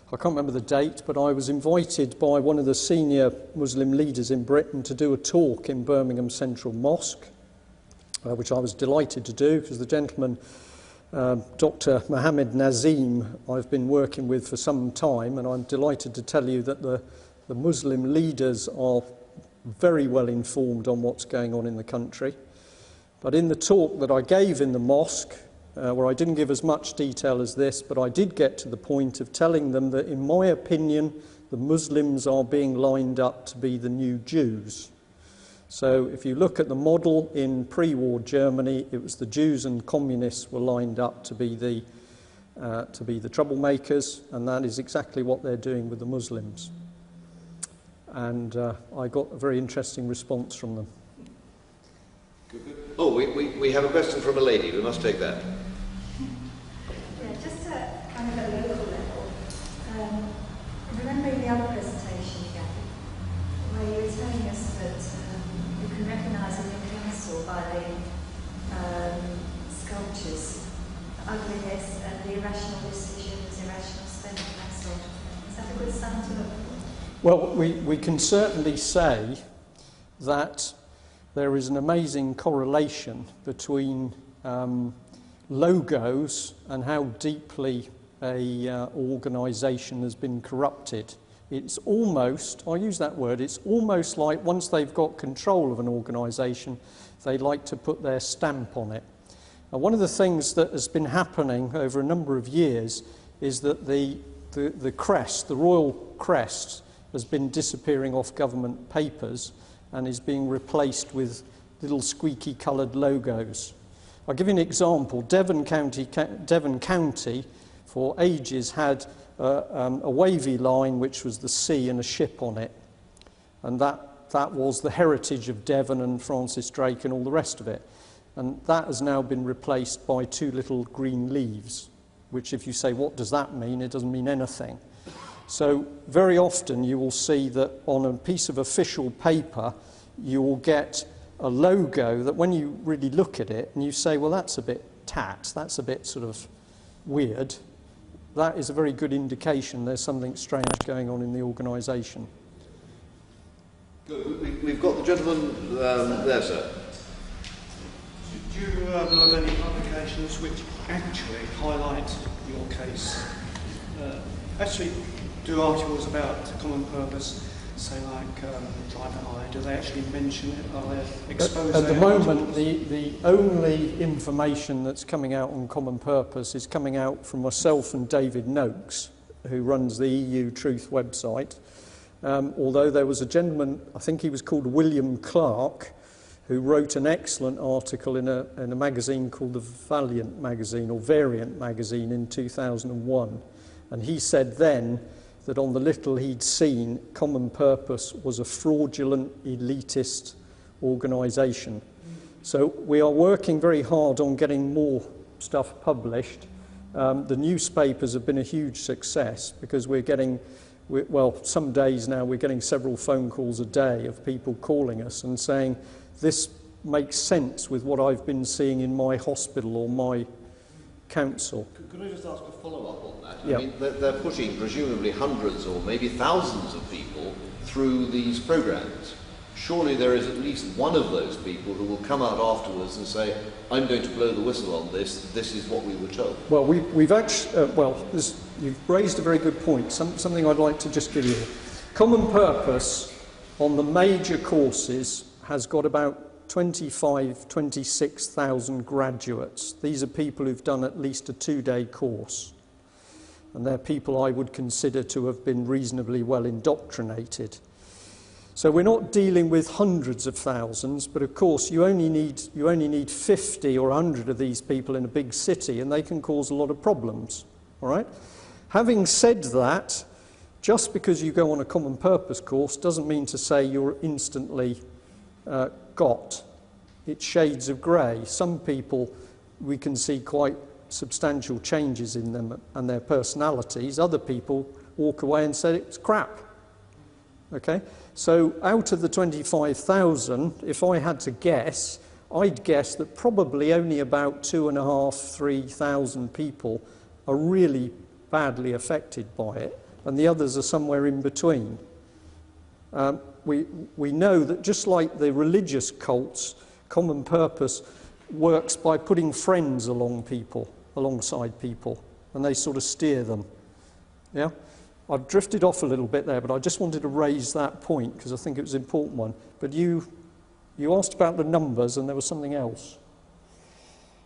I can't remember the date, but I was invited by one of the senior Muslim leaders in Britain to do a talk in Birmingham Central Mosque, which I was delighted to do, because the gentleman, Dr. Mohammed Nazim, I've been working with for some time, and I'm delighted to tell you that the Muslim leaders are very well informed on what's going on in the country. But in the talk that I gave in the mosque, where I didn't give as much detail as this, but I did get to the point of telling them that, in my opinion, the Muslims are being lined up to be the new Jews. So if you look at the model in pre-war Germany, it was the Jews and communists were lined up to be the to be the troublemakers, and that is exactly what they're doing with the Muslims. And I got a very interesting response from them. Oh, we have a question from a lady. We must take that. Yeah, just at kind of a local level, remembering the other presentation you gave, where you were telling us that you can recognise in your council by the sculptures, the ugliness and the irrational decisions, irrational spending, that sort of thing. Is that a good sign to look for? Well, we can certainly say that there is an amazing correlation between logos and how deeply a organisation has been corrupted. It's almost, I'll use that word, it's almost like once they've got control of an organisation, they like to put their stamp on it. And one of the things that has been happening over a number of years is that the crest, the royal crest, has been disappearing off government papers and is being replaced with little squeaky coloured logos. I'll give you an example. Devon County for ages had a wavy line which was the sea and a ship on it. And that was the heritage of Devon and Francis Drake and all the rest of it. And that has now been replaced by two little green leaves, which if you say, what does that mean? It doesn't mean anything. So very often you will see that on a piece of official paper you will get a logo that when you really look at it and you say, well, that's a bit that's a bit sort of weird, that is a very good indication there's something strange going on in the organisation. Good. We've got the gentleman there, sir. Do you know of any publications which actually highlight your case? Actually do articles about common purpose, say like private eye, do they actually mention it? Are they exposed? At the moment, the only information that's coming out on common purpose is coming out from myself and David Noakes, who runs the EU Truth website. Although there was a gentleman, I think he was called William Clark, who wrote an excellent article in a magazine called the Valiant magazine, or Variant magazine, in 2001. And he said then that on the little he'd seen, Common Purpose was a fraudulent, elitist organisation. So we are working very hard on getting more stuff published. The newspapers have been a huge success because we're getting, well, some days now we're getting several phone calls a day of people calling us and saying, this makes sense with what I've been seeing in my hospital or my council. Could I just ask a follow-up on that? Yeah. I mean, they're putting presumably hundreds or maybe thousands of people through these programs. Surely there is at least one of those people who will come out afterwards and say, I'm going to blow the whistle on this, this is what we were told. Well, we've actually, you've raised a very good point, something I'd like to just give you. Common Purpose on the major courses has got about 26,000 graduates. These are people who've done at least a 2-day course. And they're people I would consider to have been reasonably well indoctrinated. So we're not dealing with hundreds of thousands, but of course you only need 50 or 100 of these people in a big city, and they can cause a lot of problems. All right? Having said that, just because you go on a Common Purpose course doesn't mean to say you're instantly got. It's shades of grey. Some people, we can see quite substantial changes in them and their personalities. Other people walk away and say it's crap. Okay? So out of the 25,000, if I had to guess, I'd guess that probably only about 2,500, 3,000 people are really badly affected by it, and the others are somewhere in between. We know that just like the religious cults, Common Purpose works by putting friends alongside people, and they sort of steer them. Yeah? I've drifted off a little bit there, but I just wanted to raise that point because I think it was an important one. But you asked about the numbers, and there was something else.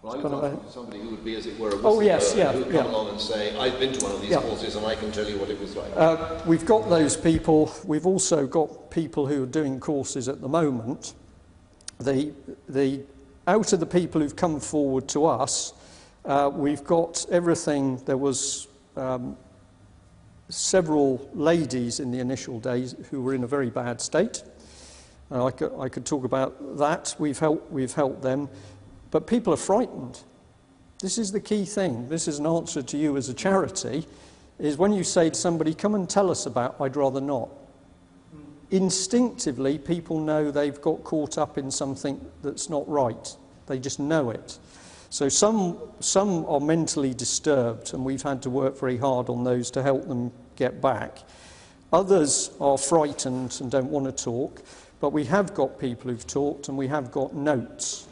Well, I was asking for somebody who would be, as it were, a whistleblower, who would come along and say, I've been to one of these courses and I can tell you what it was like. We've got those people. We've also got people who are doing courses at the moment. Out of the people who've come forward to us, We've got everything. There was several ladies in the initial days who were in a very bad state. I could talk about that. We've helped them. But people are frightened. This is the key thing. This is an answer to you as a charity, is when you say to somebody, come and tell us about, I'd rather not. Instinctively, people know they've got caught up in something that's not right. They just know it. So some are mentally disturbed, and we've had to work very hard on those to help them get back. Others are frightened and don't want to talk, but we have got people who've talked, and we have got notes.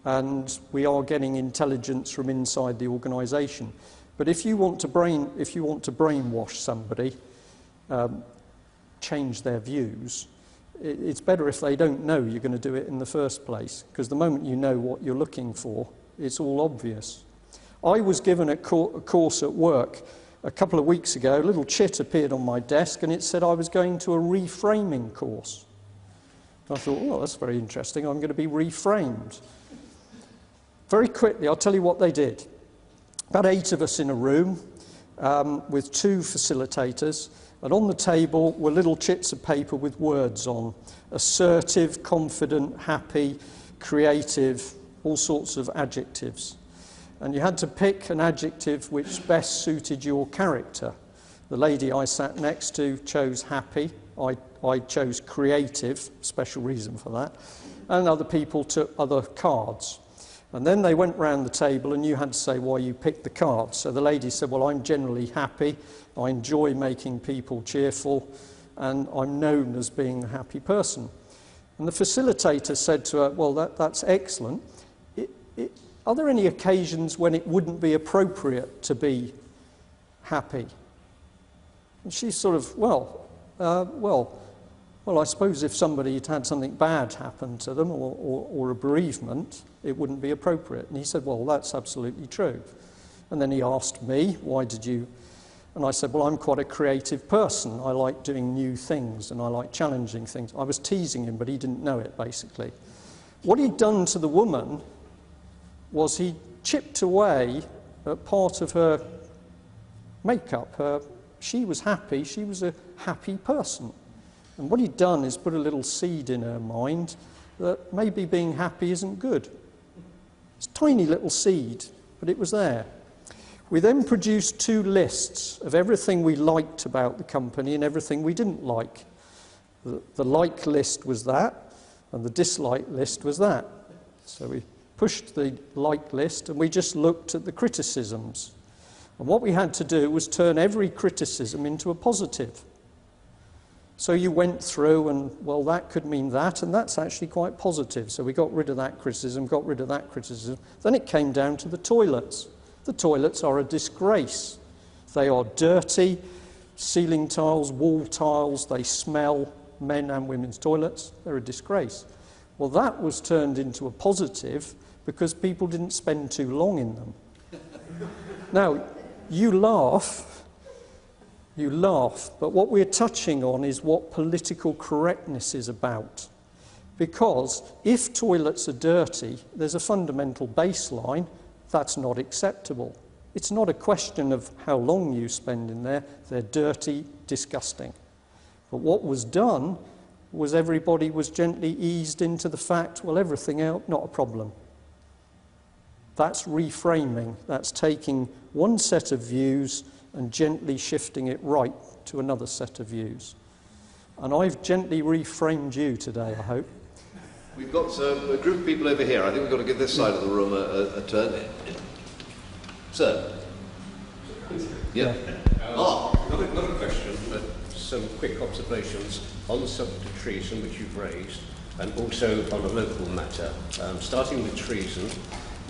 And we are getting intelligence from inside the organisation. But if you want to brainwash somebody, change their views, it's better if they don't know you're going to do it in the first place, because the moment you know what you're looking for, it's all obvious. I was given a course at work a couple of weeks ago. A little chit appeared on my desk, and it said I was going to a reframing course. I thought, well, that's very interesting. I'm going to be reframed. Very quickly, I'll tell you what they did. About 8 of us in a room with 2 facilitators, and on the table were little chits of paper with words on. Assertive, confident, happy, creative, all sorts of adjectives. And you had to pick an adjective which best suited your character. The lady I sat next to chose happy. I chose creative, special reason for that. And other people took other cards. And then they went round the table, and you had to say why you picked the cards. So the lady said, well, I'm generally happy. I enjoy making people cheerful, and I'm known as being a happy person. And the facilitator said to her, well, that's excellent. Are there any occasions when it wouldn't be appropriate to be happy? And she sort of, well, I suppose if somebody had had something bad happen to them or a bereavement, it wouldn't be appropriate. And he said, well, that's absolutely true. And then he asked me, why did you? And I said, well, I'm quite a creative person. I like doing new things, and I like challenging things. I was teasing him, but he didn't know it, basically. What he'd done to the woman was he chipped away at part of her makeup. She was happy. She was a happy person. And what he'd done is put a little seed in her mind that maybe being happy isn't good. It's a tiny little seed, but it was there. We then produced 2 lists of everything we liked about the company and everything we didn't like. The like list was that, and the dislike list was that. So we pushed the like list, and we just looked at the criticisms. And what we had to do was turn every criticism into a positive. So you went through and, well, that could mean that, and that's actually quite positive. So we got rid of that criticism, got rid of that criticism. Then it came down to the toilets. The toilets are a disgrace. They are dirty, ceiling tiles, wall tiles, they smell, men and women's toilets. They're a disgrace. Well, that was turned into a positive because people didn't spend too long in them. Now, you laugh, but what we're touching on is what political correctness is about. Because if toilets are dirty, there's a fundamental baseline that's not acceptable. It's not a question of how long you spend in there. They're dirty, disgusting. But what was done was everybody was gently eased into the fact, well, everything else, not a problem. That's reframing. That's taking one set of views and gently shifting it right to another set of views. And I've gently reframed you today, I hope. We've got a group of people over here. I think we've got to give this side of the room a turn. Sir? Yeah. Not a question, but some quick observations on the subject of treason, which you've raised, and also on a local matter. Starting with treason,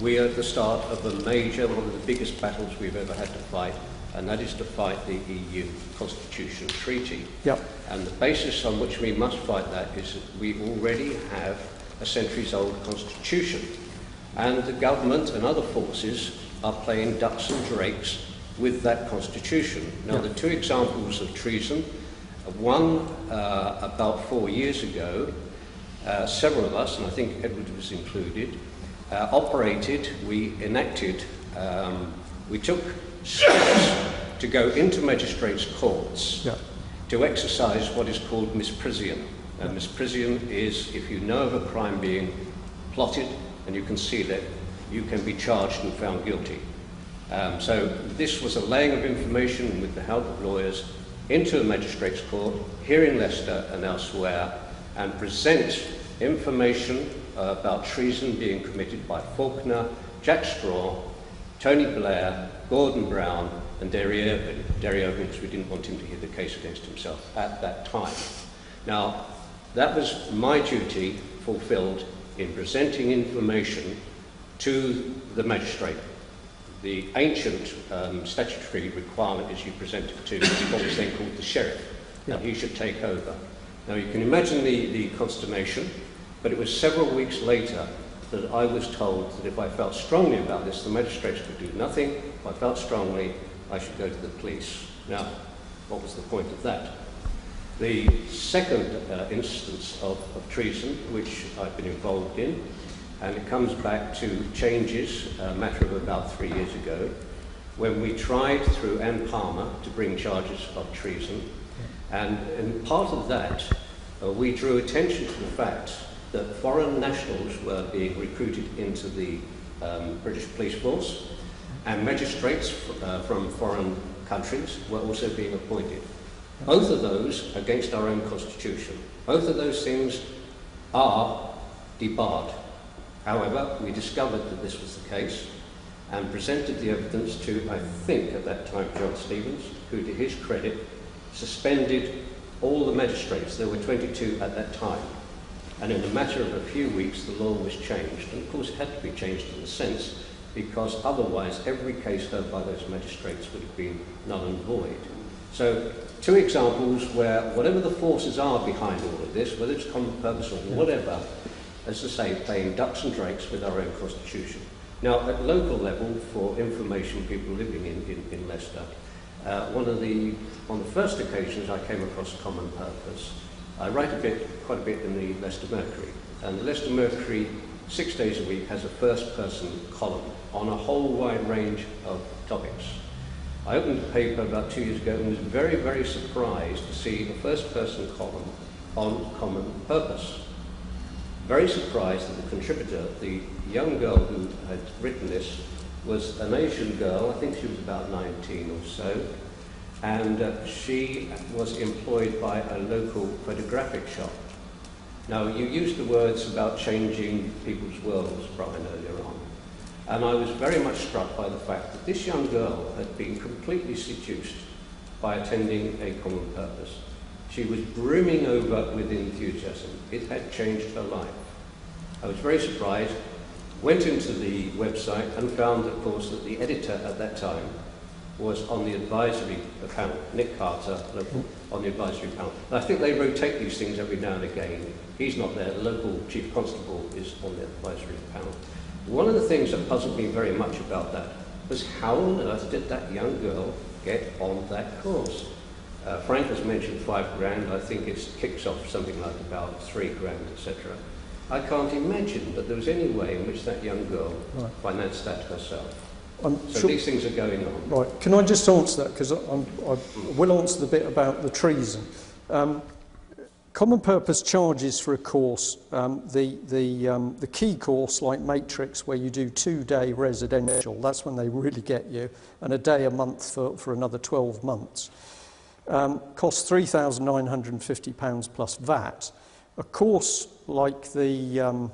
we are at the start of a major, one of the biggest battles we've ever had to fight, and that is to fight the EU Constitution Treaty. Yep. And the basis on which we must fight that is that we already have a centuries-old constitution, and the government and other forces are playing ducks and drakes with that constitution. Now, the 2 examples of treason, one about 4 years ago, several of us, and I think Edward was included, we enacted we took steps to go into magistrates' courts to exercise what is called misprision. And misprision is if you know of a crime being plotted and you conceal it, you can be charged and found guilty. So this was a laying of information with the help of lawyers into a magistrates' court here in Leicester and elsewhere, and present information about treason being committed by Faulkner, Jack Straw, Tony Blair, Gordon Brown and Derry Irving, because we didn't want him to hear the case against himself at that time. Now, that was my duty fulfilled in presenting information to the magistrate. The ancient statutory requirement is you present it to what was then called the sheriff, and he should take over. Now you can imagine the consternation, but it was several weeks later that I was told that if I felt strongly about this, the magistrates could do nothing. If I felt strongly, I should go to the police. Now, what was the point of that? The second instance of treason, which I've been involved in, and it comes back to changes a matter of about 3 years ago, when we tried through Ann Palmer to bring charges of treason, and in part of that we drew attention to the fact that foreign nationals were being recruited into the British police force, and magistrates from foreign countries were also being appointed. Both of those against our own constitution. Both of those things are debarred. However, we discovered that this was the case and presented the evidence to, I think at that time, John Stevens, who to his credit suspended all the magistrates. There were 22 at that time. And in a matter of a few weeks, the law was changed. And of course, it had to be changed in a sense, because otherwise every case heard by those magistrates would have been null and void. So, two examples where whatever the forces are behind all of this, whether it's common purpose or whatever, as I say, playing ducks and drakes with our own constitution. Now, at local level, for information people living in Leicester, on the first occasions I came across common purpose, I write quite a bit in the Leicester Mercury, and the Leicester Mercury 6 days a week has a first-person column on a whole wide range of topics. I opened the paper about 2 years ago and was very, very surprised to see a first-person column on common purpose. Very surprised that the contributor, the young girl who had written this, was an Asian girl. I think she was about 19 or so, and she was employed by a local photographic shop. Now, you used the words about changing people's worlds, Brian, earlier on, and I was very much struck by the fact that this young girl had been completely seduced by attending a common purpose. She was brimming over with enthusiasm. It had changed her life. I was very surprised, went into the website and found, of course, that the editor at that time was on the advisory panel, Nick Carter, local, on the advisory panel. And I think they rotate these things every now and again. He's not there, the local chief constable is on the advisory panel. One of the things that puzzled me very much about that was how on earth did that young girl get on that course? Frank has mentioned $5,000. I think it kicks off something like about $3,000, etc. I can't imagine that there was any way in which that young girl financed that herself. So these things are going on. Right. Can I just answer that? Because I will answer the bit about the treason. Common purpose charges for a course, the key course like Matrix, where you do 2-day residential, that's when they really get you, and a day a month for another 12 months. Costs £3,950 plus VAT. A course like the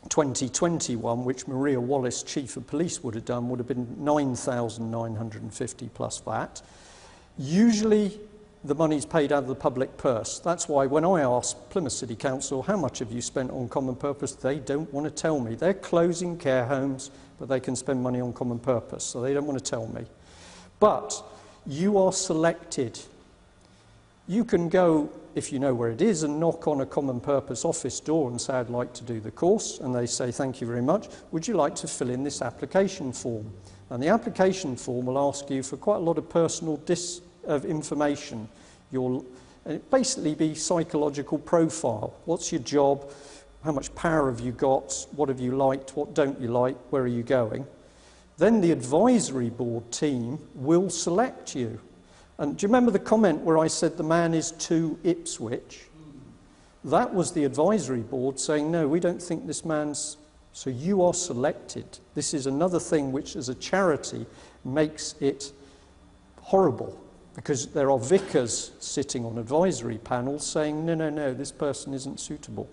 2021, which Maria Wallace, Chief of Police, would have done, would have been £9,950 plus VAT. Usually the money's paid out of the public purse. That's why when I ask Plymouth City Council, how much have you spent on common purpose, they don't want to tell me. They're closing care homes, but they can spend money on common purpose, so they don't want to tell me. But you are selected. You can go, if you know where it is, and knock on a common purpose office door and say, I'd like to do the course, and they say, thank you very much. Would you like to fill in this application form? And the application form will ask you for quite a lot of personal of information. And it basically be psychological profile. What's your job? How much power have you got? What have you liked? What don't you like? Where are you going? then the advisory board team will select you. And do you remember the comment where I said the man is too Ipswich? That was the advisory board saying, no, we don't think this man's... So you are selected. This is another thing which, as a charity, makes it horrible, because there are vicars sitting on advisory panels saying, no, no, no, this person isn't suitable.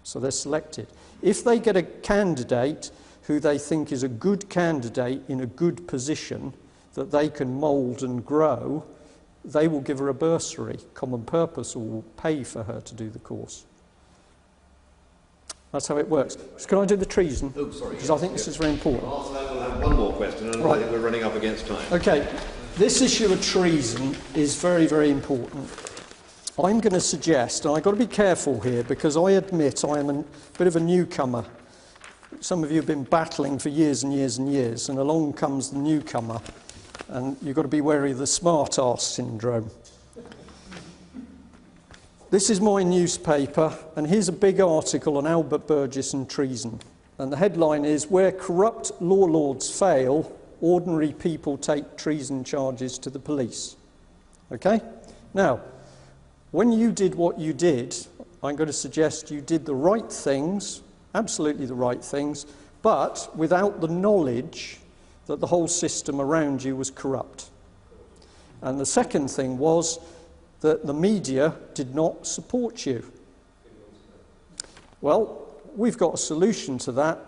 So they're selected. If they get a candidate who they think is a good candidate in a good position that they can mould and grow, they will give her a bursary. Common Purpose will pay for her to do the course. That's how it works. So can I do the treason? Oh, sorry. Because I think this is very important. After that, we'll have one more question, and I think we're running up against time. Okay. This issue of treason is very, very important. I'm going to suggest, and I've got to be careful here, because I admit I am a bit of a newcomer. Some of you have been battling for years and years and years, and along comes the newcomer, and you've got to be wary of the smart-arse syndrome. This is my newspaper, and here's a big article on Albert Burgess and treason. And the headline is, "Where corrupt law lords fail, ordinary people take treason charges to the police." Okay? Now, when you did what you did, I'm going to suggest you did the right things, absolutely the right things, but without the knowledge that the whole system around you was corrupt. And the second thing was that the media did not support you. Well, we've got a solution to that.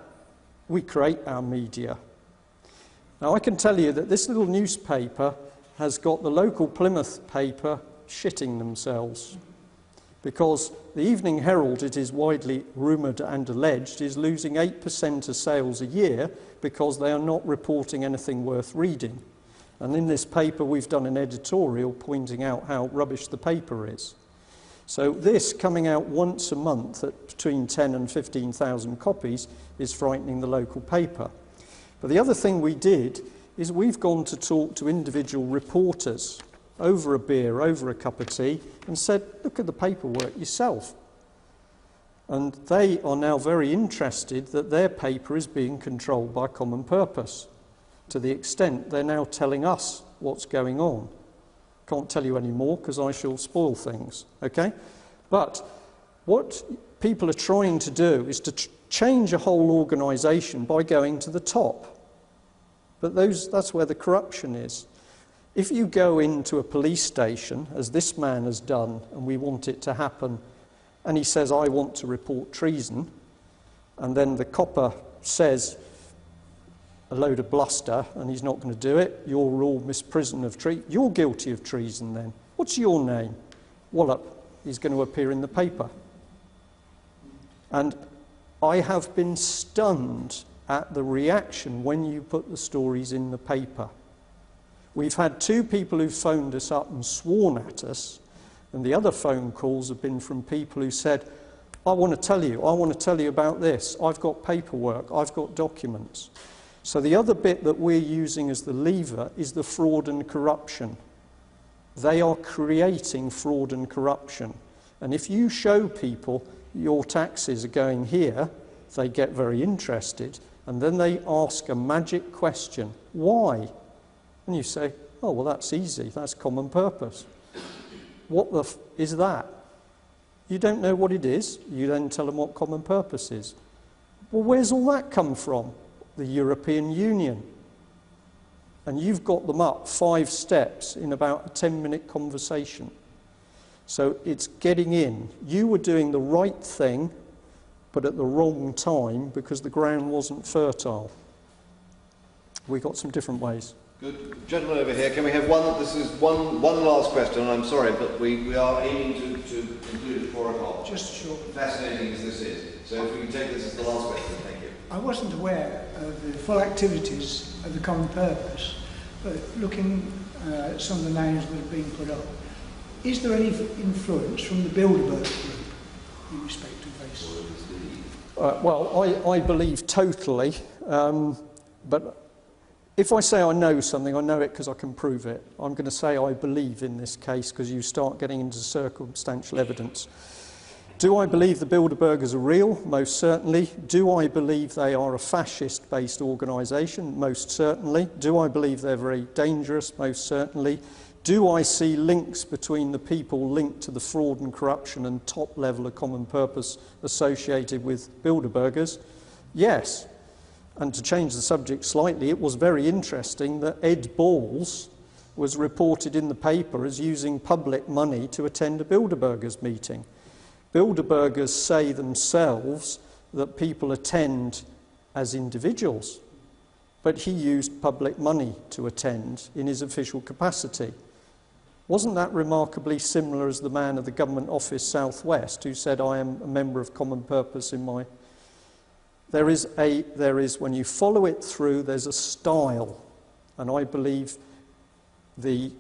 We create our media. Now, I can tell you that this little newspaper has got the local Plymouth paper shitting themselves, because the Evening Herald, it is widely rumoured and alleged, is losing 8% of sales a year because they are not reporting anything worth reading. And in this paper, we've done an editorial pointing out how rubbish the paper is. So this, coming out once a month at between 10 and 15,000 copies, is frightening the local paper. But the other thing we did is we've gone to talk to individual reporters over a beer, over a cup of tea, and said, look at the paperwork yourself. And they are now very interested that their paper is being controlled by Common Purpose, to the extent they're now telling us what's going on. Can't tell you any more because I shall spoil things, okay? But what people are trying to do is to change a whole organisation by going to the top. But that's where the corruption is. If you go into a police station, as this man has done, and we want it to happen, and he says, I want to report treason, and then the copper says a load of bluster, and he's not going to do it, you're all misprision of treason, you're guilty of treason then. What's your name? Wallop. He's going to appear in the paper. And I have been stunned at the reaction when you put the stories in the paper. We've had 2 people who phoned us up and sworn at us, and the other phone calls have been from people who said, I want to tell you about this. I've got paperwork, I've got documents. So the other bit that we're using as the lever is the fraud and corruption. They are creating fraud and corruption. And if you show people your taxes are going here, they get very interested, and then they ask a magic question, why? And you say, oh, well, that's easy, that's Common Purpose. What the is that? You don't know what it is, you then tell them what Common Purpose is. Well, where's all that come from? The European Union. And you've got them up 5 steps in about a 10-minute conversation. So it's getting in. You were doing the right thing, but at the wrong time because the ground wasn't fertile. We got some different ways. Good. Gentleman over here, can we have one? This is one last question, and I'm sorry, but we are aiming to conclude at 4 o'clock. Just short. Fascinating as this is. So if we can take this as the last question, thank you. I wasn't aware of the full activities of the Common Purpose, but looking at some of the names that have been put up, is there any influence from the Bilderberg group in respect to this? Well, I believe totally, but if I say I know something, I know it because I can prove it. I'm going to say I believe in this case because you start getting into circumstantial evidence. Do I believe the Bilderbergers are real? Most certainly. Do I believe they are a fascist-based organisation? Most certainly. Do I believe they're very dangerous? Most certainly. Do I see links between the people linked to the fraud and corruption and top level of common purpose associated with Bilderbergers? Yes. And to change the subject slightly, it was very interesting that Ed Balls was reported in the paper as using public money to attend a Bilderbergers meeting. Bilderbergers say themselves that people attend as individuals, but he used public money to attend in his official capacity. Wasn't that remarkably similar as the man of the Government Office Southwest who said, I am a member of Common Purpose in my... There is, when you follow it through, there's a style, and I believe the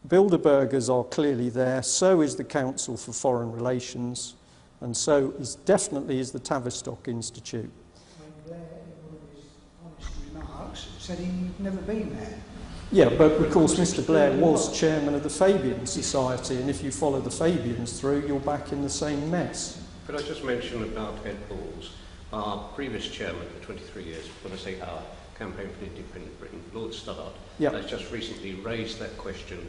Bilderbergers are clearly there, so is the Council for Foreign Relations, and so is definitely is the Tavistock Institute. When Blair, in one of his honest remarks, said he'd never been there. Yeah, but of course Mr. Blair was chairman of the Fabian Society, and if you follow the Fabians through, you're back in the same mess. Could I just mention about Ed Balls, our previous chairman for 23 years, when I say our, Campaign for Independent Britain, Lord Stoddart, has just recently raised that question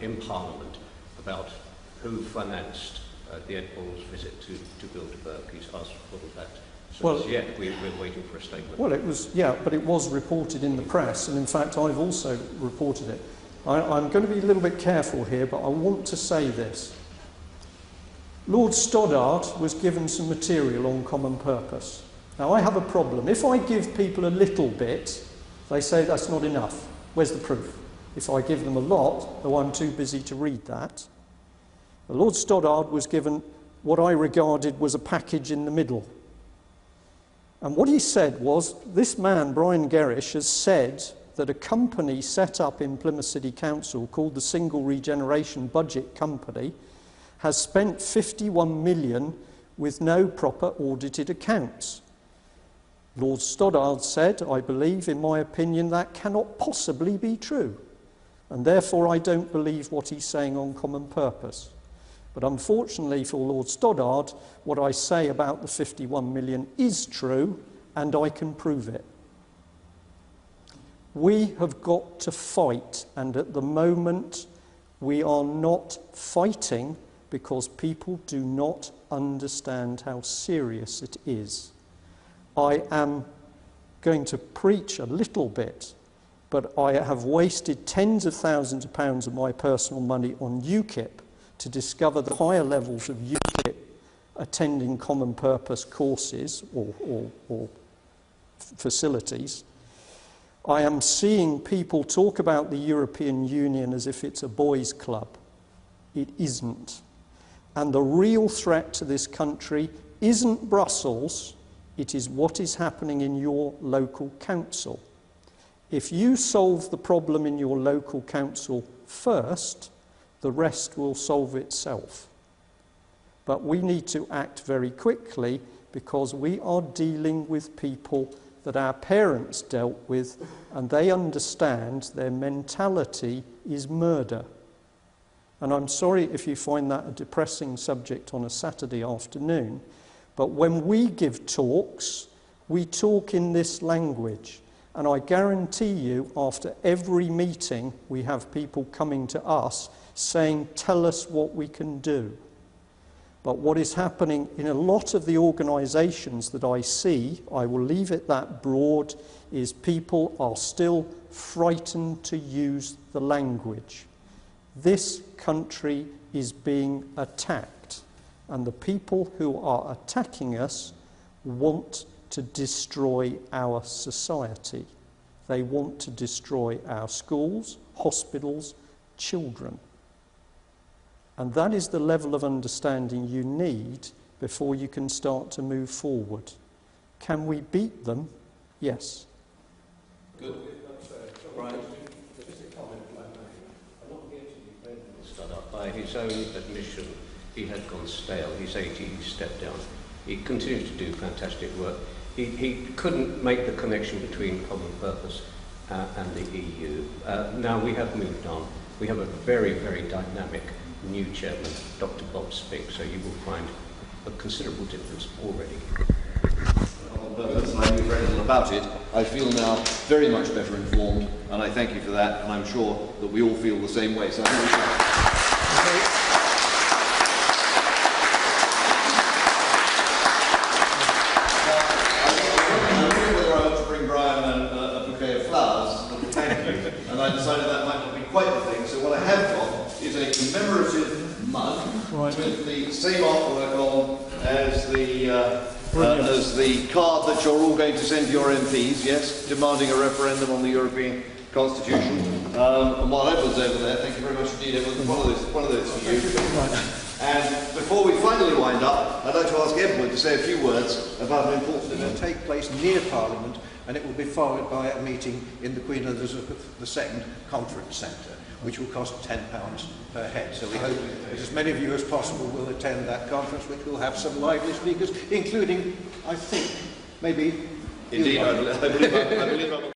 in Parliament about who financed the Ed Balls visit to Bilderberg. He's asked for that. So well, yet we're waiting for a statement. Well, it was, yeah, but it was reported in the press, and in fact I've also reported it. I'm going to be a little bit careful here, but I want to say this. Lord Stoddart was given some material on common purpose. Now, I have a problem. If I give people a little bit, they say that's not enough. Where's the proof? If I give them a lot, though I'm too busy to read that. The Lord Stoddart was given what I regarded was a package in the middle. And what he said was, this man, Brian Gerrish, has said that a company set up in Plymouth City Council called the Single Regeneration Budget Company has spent 51 million with no proper audited accounts. Lord Stoddart said, I believe, in my opinion, that cannot possibly be true, and therefore I don't believe what he's saying on common purpose. But unfortunately for Lord Stoddart, what I say about the 51 million is true, and I can prove it. We have got to fight, and at the moment we are not fighting because people do not understand how serious it is. I am going to preach a little bit, but I have wasted tens of thousands of pounds of my personal money on UKIP to discover the higher levels of UKIP attending common purpose courses or facilities. I am seeing people talk about the European Union as if it's a boys' club. It isn't. And the real threat to this country isn't Brussels, it is what is happening in your local council. If you solve the problem in your local council first, the rest will solve itself. But we need to act very quickly because we are dealing with people that our parents dealt with, and they understand their mentality is murder. And I'm sorry if you find that a depressing subject on a Saturday afternoon, but when we give talks, we talk in this language. And I guarantee you, after every meeting, we have people coming to us saying, tell us what we can do. But what is happening in a lot of the organisations that I see, I will leave it that broad, is people are still frightened to use the language. This country is being attacked, and the people who are attacking us want to destroy our society. They want to destroy our schools, hospitals, children. And that is the level of understanding you need before you can start to move forward. Can we beat them? Yes. Good. Brian, just a comment if I may. I'm not here to defend Mr. Stoddart. By his own admission, he had gone stale. He's 80, he stepped down. He continues to do fantastic work. He couldn't make the connection between common purpose and the EU. Now we have moved on. We have a very, very dynamic new chairman, Dr. Bob Spink, so you will find a considerable difference already. On purpose, and I knew very little about it. I feel now very much better informed, and I thank you for that, and I'm sure that we all feel the same way. So I think we should... And I decided that might not be quite the thing, so what I have got is a commemorative mug with the same artwork on as the card that you're all going to send to your MPs, yes, demanding a referendum on the European Constitution. And while Edward's over there, thank you very much indeed, Edward, one of those for you. And before we finally wind up, I'd like to ask Edward to say a few words about an important event. It will take place near Parliament, and it will be followed by a meeting in the Queen Elizabeth II Conference Centre, which will cost £10 per head. So we hope that as many of you as possible will attend that conference, which will have some lively speakers, including, I think, maybe... Indeed, I believe I will.